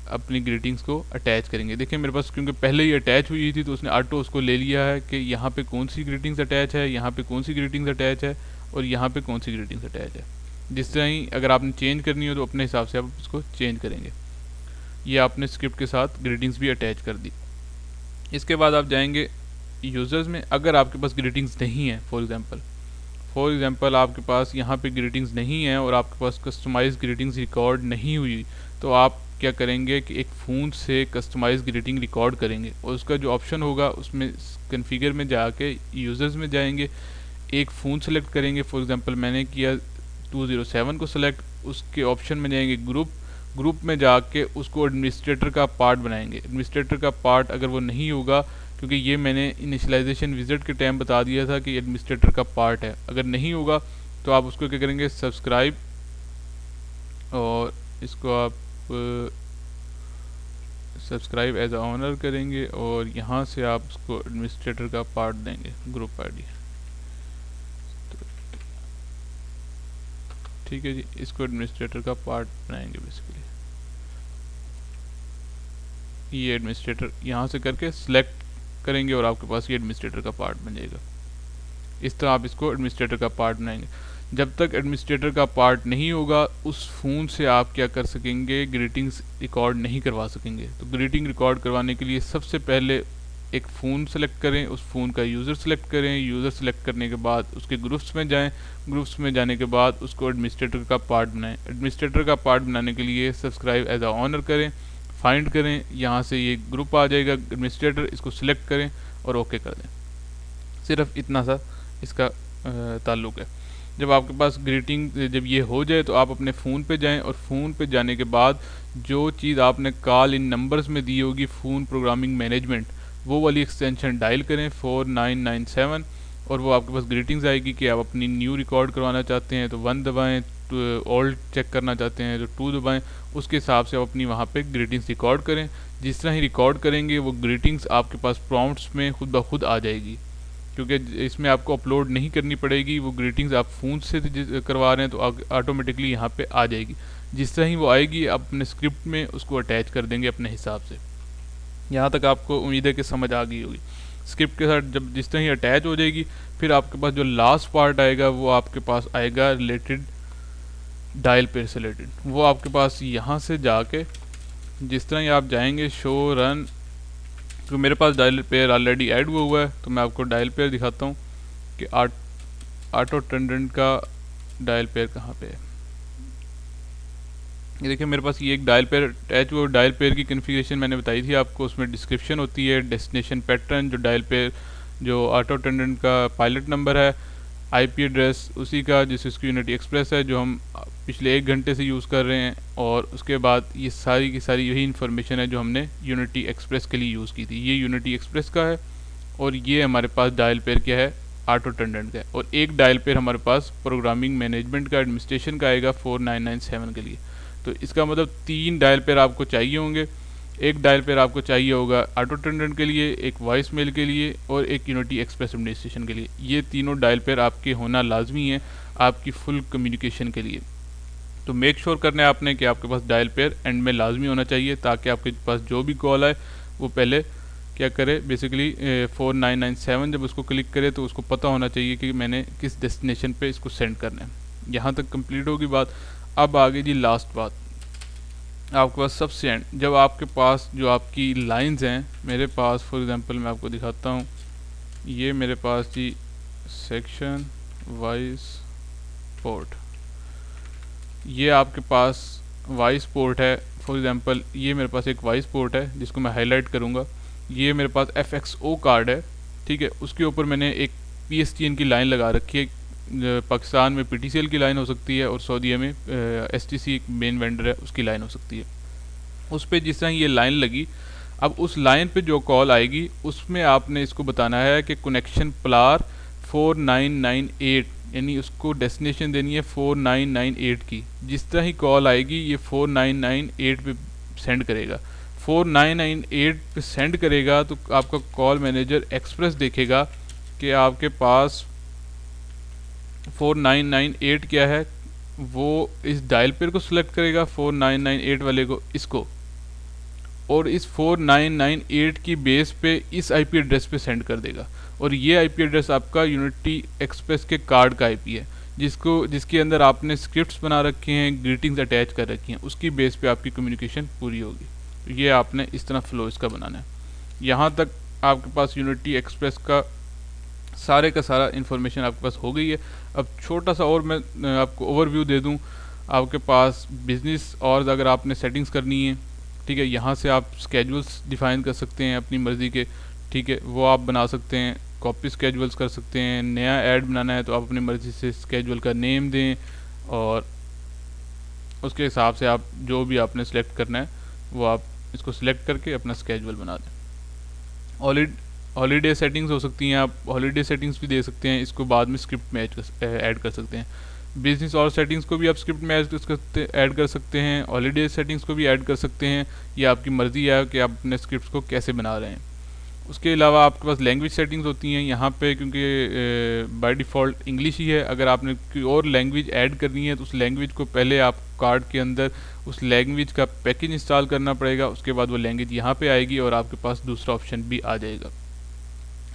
अपनी ग्रीटिंग्स को अटैच करेंगे। देखिए मेरे पास क्योंकि पहले ही अटैच हुई थी तो उसने ऑटो उसको ले लिया है कि यहाँ पे कौन सी ग्रीटिंग्स अटैच है, यहाँ पे कौन सी ग्रीटिंग्स अटैच है और यहाँ पे कौन सी ग्रीटिंग्स अटैच है। जिस तरह ही अगर आपने चेंज करनी हो तो अपने हिसाब से आप इसको चेंज करेंगे। ये आपने स्क्रिप्ट के साथ ग्रीटिंग्स भी अटैच कर दी। इसके बाद आप जाएंगे यूज़र्स में। अगर आपके पास ग्रीटिंग्स नहीं है, फॉर एग्जांपल आपके पास यहाँ पे ग्रीटिंग्स नहीं है और आपके पास कस्टमाइज ग्रीटिंग्स रिकॉर्ड नहीं हुई, तो आप क्या करेंगे कि एक फ़ोन से कस्टमाइज ग्रीटिंग रिकॉर्ड करेंगे और उसका जो ऑप्शन होगा उसमें कन्फिगर में जाके यूज़र्स में जाएंगे, एक फ़ोन सेलेक्ट करेंगे। फॉर एग्जांपल मैंने किया 207 को सेलेक्ट, उसके ऑप्शन में जाएंगे ग्रुप में जाके उसको एडमिनिस्ट्रेटर का पार्ट बनाएंगे। एडमिनिस्ट्रेटर का पार्ट अगर वो नहीं होगा, क्योंकि ये मैंने इनिशियलाइजेशन विजिट के टाइम बता दिया था कि एडमिनिस्ट्रेटर का पार्ट है, अगर नहीं होगा तो आप उसको क्या करेंगे, सब्सक्राइब, और इसको आप सब्सक्राइब एज अ ऑनर करेंगे और यहाँ से आप उसको एडमिनिस्ट्रेटर का पार्ट देंगे, ग्रुप आईडी, ठीक है जी। इसको एडमिनिस्ट्रेटर का पार्ट बनाएंगे बेसिकली। ये एडमिनिस्ट्रेटर यहाँ से करके सिलेक्ट करेंगे और आपके पास ये एडमिनिस्ट्रेटर का पार्ट बन जाएगा। इस तरह आप इसको एडमिनिस्ट्रेटर का पार्ट बनाएंगे। जब तक एडमिनिस्ट्रेटर का पार्ट नहीं होगा उस फ़ोन से आप क्या कर सकेंगे, ग्रीटिंग्स रिकॉर्ड नहीं करवा सकेंगे। तो ग्रीटिंग रिकॉर्ड करवाने के लिए सबसे पहले एक फ़ोन सेलेक्ट करें, उस फ़ोन का यूज़र सेलेक्ट करें, यूज़र सेलेक्ट करने के बाद उसके ग्रुप्स में जाएं, ग्रुप्स में जाने के बाद उसको एडमिनिस्ट्रेटर का पार्ट बनाएं। एडमिनिस्ट्रेटर का पार्ट बनाने के लिए सब्सक्राइब एज अ ऑनर करें, फाइंड करें, यहाँ से ये ग्रुप आ जाएगा एडमिनिस्ट्रेटर, इसको सिलेक्ट करें और ओके कर दें। सिर्फ इतना सा इसका ताल्लुक़ है। जब आपके पास ग्रीटिंग जब ये हो जाए तो आप अपने फ़ोन पे जाएं और फ़ोन पे जाने के बाद जो चीज़ आपने कॉल इन नंबर्स में दी होगी फ़ोन प्रोग्रामिंग मैनेजमेंट, वो वाली एक्सटेंशन डायल करें 4997 और वो आपके पास ग्रीटिंग्स आएगी कि आप अपनी न्यू रिकॉर्ड करवाना चाहते हैं तो 1 दबाएँ, ओल्ड चेक करना चाहते हैं तो 2 दबाएँ। उसके हिसाब से आप अपनी वहाँ पे ग्रीटिंग्स रिकॉर्ड करें। जिस तरह ही रिकॉर्ड करेंगे वो ग्रीटिंग्स आपके पास प्रॉम्प्ट्स में खुद ब खुद आ जाएगी, क्योंकि इसमें आपको अपलोड नहीं करनी पड़ेगी। वो ग्रीटिंग्स आप फ़ोन से करवा रहे हैं तो ऑटोमेटिकली यहाँ पे आ जाएगी। जिस तरह ही वो आएगी आप अपने स्क्रिप्ट में उसको अटैच कर देंगे अपने हिसाब से। यहाँ तक आपको उम्मीद है कि समझ आ गई होगी। स्क्रिप्ट के साथ जब जिस तरह ही अटैच हो जाएगी, फिर आपके पास जो लास्ट पार्ट आएगा वो आपके पास आएगा रिलेटेड डायल पेयर से रिलेटेड। वो आपके पास यहाँ से जाके जिस तरह ही आप जाएंगे शो रन, तो मेरे पास डायल पेयर ऑलरेडी ऐड हुआ है तो मैं आपको डायल पेयर दिखाता हूँ कि ऑटो अटेंडेंट का डायल पेयर कहाँ पे है। ये देखिए मेरे पास ये एक डायल पेयर अटैच हुआ। डायल पेयर की कन्फिगरेशन मैंने बताई थी आपको, उसमें डिस्क्रिप्शन होती है, डेस्टिनेशन पैटर्न, जो डायल पेयर जो ऑटो अटेंडेंट का पायलट नंबर है, आईपी एड्रेस उसी का जिस उसकी यूनिटी एक्सप्रेस है जो हम पिछले 1 घंटे से यूज़ कर रहे हैं, और उसके बाद ये सारी की सारी यही इन्फॉर्मेशन है जो हमने यूनिटी एक्सप्रेस के लिए यूज़ की थी। ये यूनिटी एक्सप्रेस का है और ये हमारे पास डायल पेयर क्या है, ऑटो अटेंडेंट का है। और एक डायल पेयर हमारे पास प्रोग्रामिंग मैनेजमेंट का एडमिनिस्ट्रेशन का आएगा 4997 के लिए। तो इसका मतलब 3 डायल पेयर आपको चाहिए होंगे। एक डायल पेयर आपको चाहिए होगा ऑटो अटेंडेंट के लिए, एक वॉइस मेल के लिए और एक यूनिटी एक्सप्रेस एडमिनिस्ट्रेशन के लिए। ये तीनों डायल पेयर आपके होना लाजमी है आपकी फुल कम्युनिकेशन के लिए। तो मेक श्योर करना है आपने कि आपके पास डायल पेयर एंड में लाजमी होना चाहिए, ताकि आपके पास जो भी कॉल आए वो पहले क्या करे, बेसिकली 4997 जब उसको क्लिक करे तो उसको पता होना चाहिए कि मैंने किस डेस्टिनेशन पे इसको सेंड करना है। यहाँ तक कंप्लीट होगी बात। अब आगे जी लास्ट बात, आपके पास सबसे एंड जब आपके पास जो आपकी लाइंस हैं, मेरे पास फॉर एग्जांपल मैं आपको दिखाता हूँ, ये मेरे पास जी सेक्शन वॉइस पोर्ट, ये आपके पास वॉइस पोर्ट है। फॉर एग्जांपल ये मेरे पास एक वॉइस पोर्ट है जिसको मैं हाईलाइट करूँगा। ये मेरे पास FXO कार्ड है, ठीक है। उसके ऊपर मैंने एक PSTN की लाइन लगा रखी है। पाकिस्तान में PTCL की लाइन हो सकती है और सऊदीया में STC एक मेन वेंडर है उसकी लाइन हो सकती है। उस पर जिस तरह ये लाइन लगी, अब उस लाइन पे जो कॉल आएगी उसमें आपने इसको बताना है कि कनेक्शन प्लार 4998, यानी उसको डेस्टिनेशन देनी है 4998 की। जिस तरह ही कॉल आएगी ये 4998 पे सेंड करेगा। 4998 पे सेंड करेगा तो आपका कॉल मैनेजर एक्सप्रेस देखेगा कि आपके पास 4998 क्या है, वो इस डायल पेयर को सिलेक्ट करेगा 4998 वाले को, इसको, और इस 4998 की बेस पे इस आईपी एड्रेस पे सेंड कर देगा। और ये आईपी एड्रेस आपका यूनिटी एक्सप्रेस के कार्ड का आईपी है, जिसके अंदर आपने स्क्रिप्ट्स बना रखे हैं, ग्रीटिंग्स अटैच कर रखी हैं, उसकी बेस पे आपकी कम्युनिकेशन पूरी होगी। तो ये आपने इस तरह फ्लो इसका बनाना है। यहाँ तक आपके पास यूनिटी एक्सप्रेस का सारे का सारा इन्फॉर्मेशन आपके पास हो गई है। अब छोटा सा और मैं आपको ओवरव्यू दे दूँ। आपके पास बिजनेस और अगर आपने सेटिंग्स करनी है, ठीक है, यहाँ से आप स्केजुअल्स डिफाइन कर सकते हैं अपनी मर्ज़ी के, ठीक है, वो आप बना सकते हैं। कॉपी स्केजुअल्स कर सकते हैं। नया ऐड बनाना है तो आप अपनी मर्ज़ी से स्केजुअल का नेम दें और उसके हिसाब से आप जो भी आपने सेलेक्ट करना है वो आप इसको सिलेक्ट करके अपना स्केजुअल बना दें। हॉलीडे सेटिंग्स हो सकती हैं, आप हॉलीडे सेटिंग्स भी दे सकते हैं, इसको बाद में स्क्रिप्ट में ऐड कर सकते हैं। बिजनेस और सेटिंग्स को भी आप स्क्रिप्ट में ऐड कर सकते हैं, हॉलीडे सेटिंग्स को भी ऐड कर सकते हैं। ये आपकी मर्ज़ी है कि आप अपने स्क्रिप्ट को कैसे बना रहे हैं। उसके अलावा आपके पास लैंग्वेज सेटिंग्स होती हैं यहाँ पे, क्योंकि बाय डिफ़ॉल्ट इंग्लिश ही है। अगर आपने कोई और लैंग्वेज ऐड करनी है तो उस लैंग्वेज को पहले आप कार्ड के अंदर उस लैंग्वेज का पैकेज इंस्टॉल करना पड़ेगा, उसके बाद वो लैंग्वेज यहाँ पे आएगी और आपके पास दूसरा ऑप्शन भी आ जाएगा।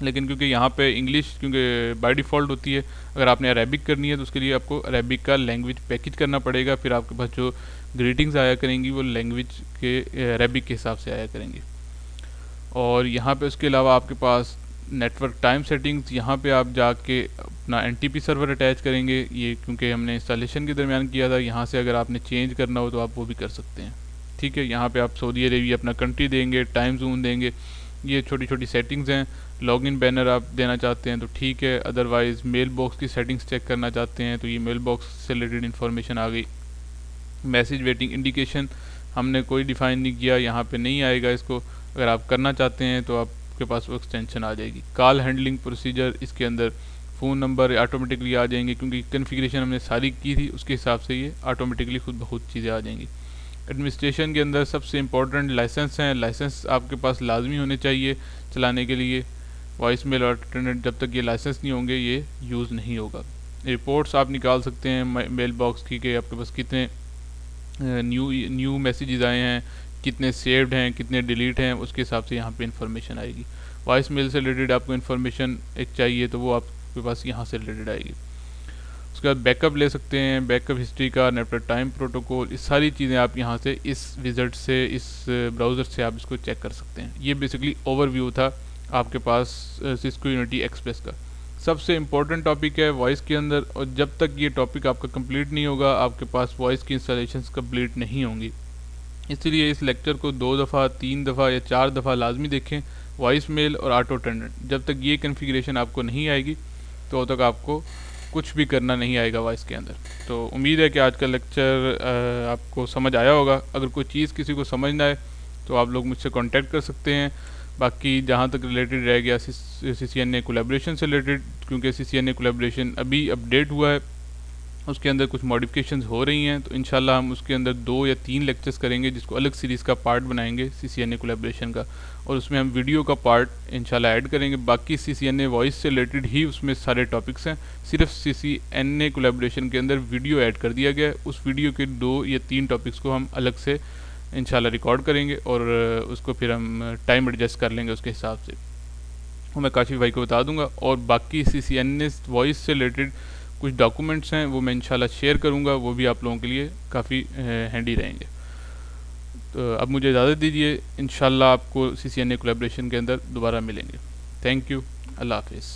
लेकिन क्योंकि यहाँ पे इंग्लिश क्योंकि बाय डिफ़ॉल्ट होती है, अगर आपने अरेबिक करनी है तो उसके लिए आपको अरेबिक का लैंग्वेज पैकेज करना पड़ेगा। फिर आपके पास जो ग्रीटिंग्स आया करेंगी वो लैंग्वेज के अरेबिक के हिसाब से आया करेंगी। और यहाँ पे उसके अलावा आपके पास नेटवर्क टाइम सेटिंग्स, यहाँ पे आप जाके अपना NTP सर्वर अटैच करेंगे। ये क्योंकि हमने इंस्टॉलेशन के दरमियान किया था, यहाँ से अगर आपने चेंज करना हो तो आप वो भी कर सकते हैं। ठीक है। यहाँ पे आप सऊदी अरेबिया अपना कंट्री देंगे, टाइम जोन देंगे, ये छोटी छोटी सेटिंग्स हैं। लॉगिन बैनर आप देना चाहते हैं तो ठीक है, अदरवाइज़ मेल बॉक्स की सेटिंग्स चेक करना चाहते हैं तो ये मेल बॉक्स से रिलेटेड इन्फॉर्मेशन आ गई। मैसेज वेटिंग इंडिकेशन हमने कोई डिफ़ाइन नहीं किया, यहाँ पे नहीं आएगा इसको, अगर आप करना चाहते हैं तो आपके पास वो एक्सटेंशन आ जाएगी। कॉल हैंडलिंग प्रोसीजर, इसके अंदर फ़ोन नंबर ऑटोमेटिकली आ जाएंगे क्योंकि कन्फिग्रेशन हमने सारी की थी, उसके हिसाब से ये ऑटोमेटिकली खुद ब खुद चीज़ें आ जाएंगी। एडमिनिस्ट्रेशन के अंदर सबसे इंपॉर्टेंट लाइसेंस हैं, लाइसेंस आपके पास लाजमी होने चाहिए चलाने के लिए। वॉइस मेल और इंटरनेट जब तक ये लाइसेंस नहीं होंगे ये यूज़ नहीं होगा। रिपोर्ट्स आप निकाल सकते हैं मेल बॉक्स की कि आपके पास कितने न्यू मैसेजेस आए हैं, कितने सेव्ड हैं, कितने डिलीट हैं, उसके हिसाब से यहाँ पे इन्फॉर्मेशन आएगी। वॉइस मेल से रिलेटेड आपको इन्फॉर्मेशन एक चाहिए तो वो आपके पास यहाँ से रिलेटेड आएगी। उसके बाद बैकअप ले सकते हैं, बैकअप हिस्ट्री का, नेटवर्क टाइम प्रोटोकॉल, इस सारी चीज़ें आप यहाँ से इस विज़िट से, इस ब्राउज़र से आप इसको चेक कर सकते हैं। ये बेसिकली ओवरव्यू था आपके पास सिस्को यूनिटी एक्सप्रेस का। सबसे इम्पोर्टेंट टॉपिक है वॉइस के अंदर, और जब तक ये टॉपिक आपका कंप्लीट नहीं होगा आपके पास वॉइस की इंस्टॉलेशंस कंप्लीट नहीं होंगी। इसलिए इस लेक्चर को 2 दफ़ा, 3 दफ़ा या 4 दफ़ा लाजमी देखें, वॉइस मेल और ऑटो अटेंडेंट। जब तक ये कन्फिग्रेशन आपको नहीं आएगी तो तक आपको कुछ भी करना नहीं आएगा वॉइस के अंदर। तो उम्मीद है कि आज का लेक्चर आपको समझ आया होगा। अगर कोई चीज़ किसी को समझना है तो आप लोग मुझसे कांटेक्ट कर सकते हैं। बाकी जहाँ तक रिलेटेड रह गया CCNA कोलैबोरेशन से रिलेटेड, क्योंकि CCNA कोलैबोरेशन अभी अपडेट हुआ है, उसके अंदर कुछ मॉडिफिकेशंस हो रही हैं, तो इंशाल्लाह हम उसके अंदर 2 या 3 लेक्चर्स करेंगे जिसको अलग सीरीज़ का पार्ट बनाएंगे CCNA कोलैबोरेशन का, और उसमें हम वीडियो का पार्ट इंशाल्लाह ऐड करेंगे। बाकी CCNA वॉइस से रिलेटेड ही उसमें सारे टॉपिक्स हैं, सिर्फ CCNA कोलैबोरेशन के अंदर वीडियो ऐड कर दिया गया है। उस वीडियो के 2 या 3 टॉपिक्स को हम अलग से इंशाल्लाह रिकॉर्ड करेंगे और उसको फिर हम टाइम एडजस्ट कर लेंगे उसके हिसाब से, वो मैं काशिफ भाई को बता दूंगा। और बाकी CCNA वॉइस से रिलेटेड कुछ डॉक्यूमेंट्स हैं वो मैं इंशाल्लाह शेयर करूंगा, वो भी आप लोगों के लिए काफ़ी हैंडी रहेंगे। तो अब मुझे इजाज़त दीजिए, इंशाल्लाह आपको CCNA कोलैबोरेशन के अंदर दोबारा मिलेंगे। थैंक यू, अल्लाह हाफिज़।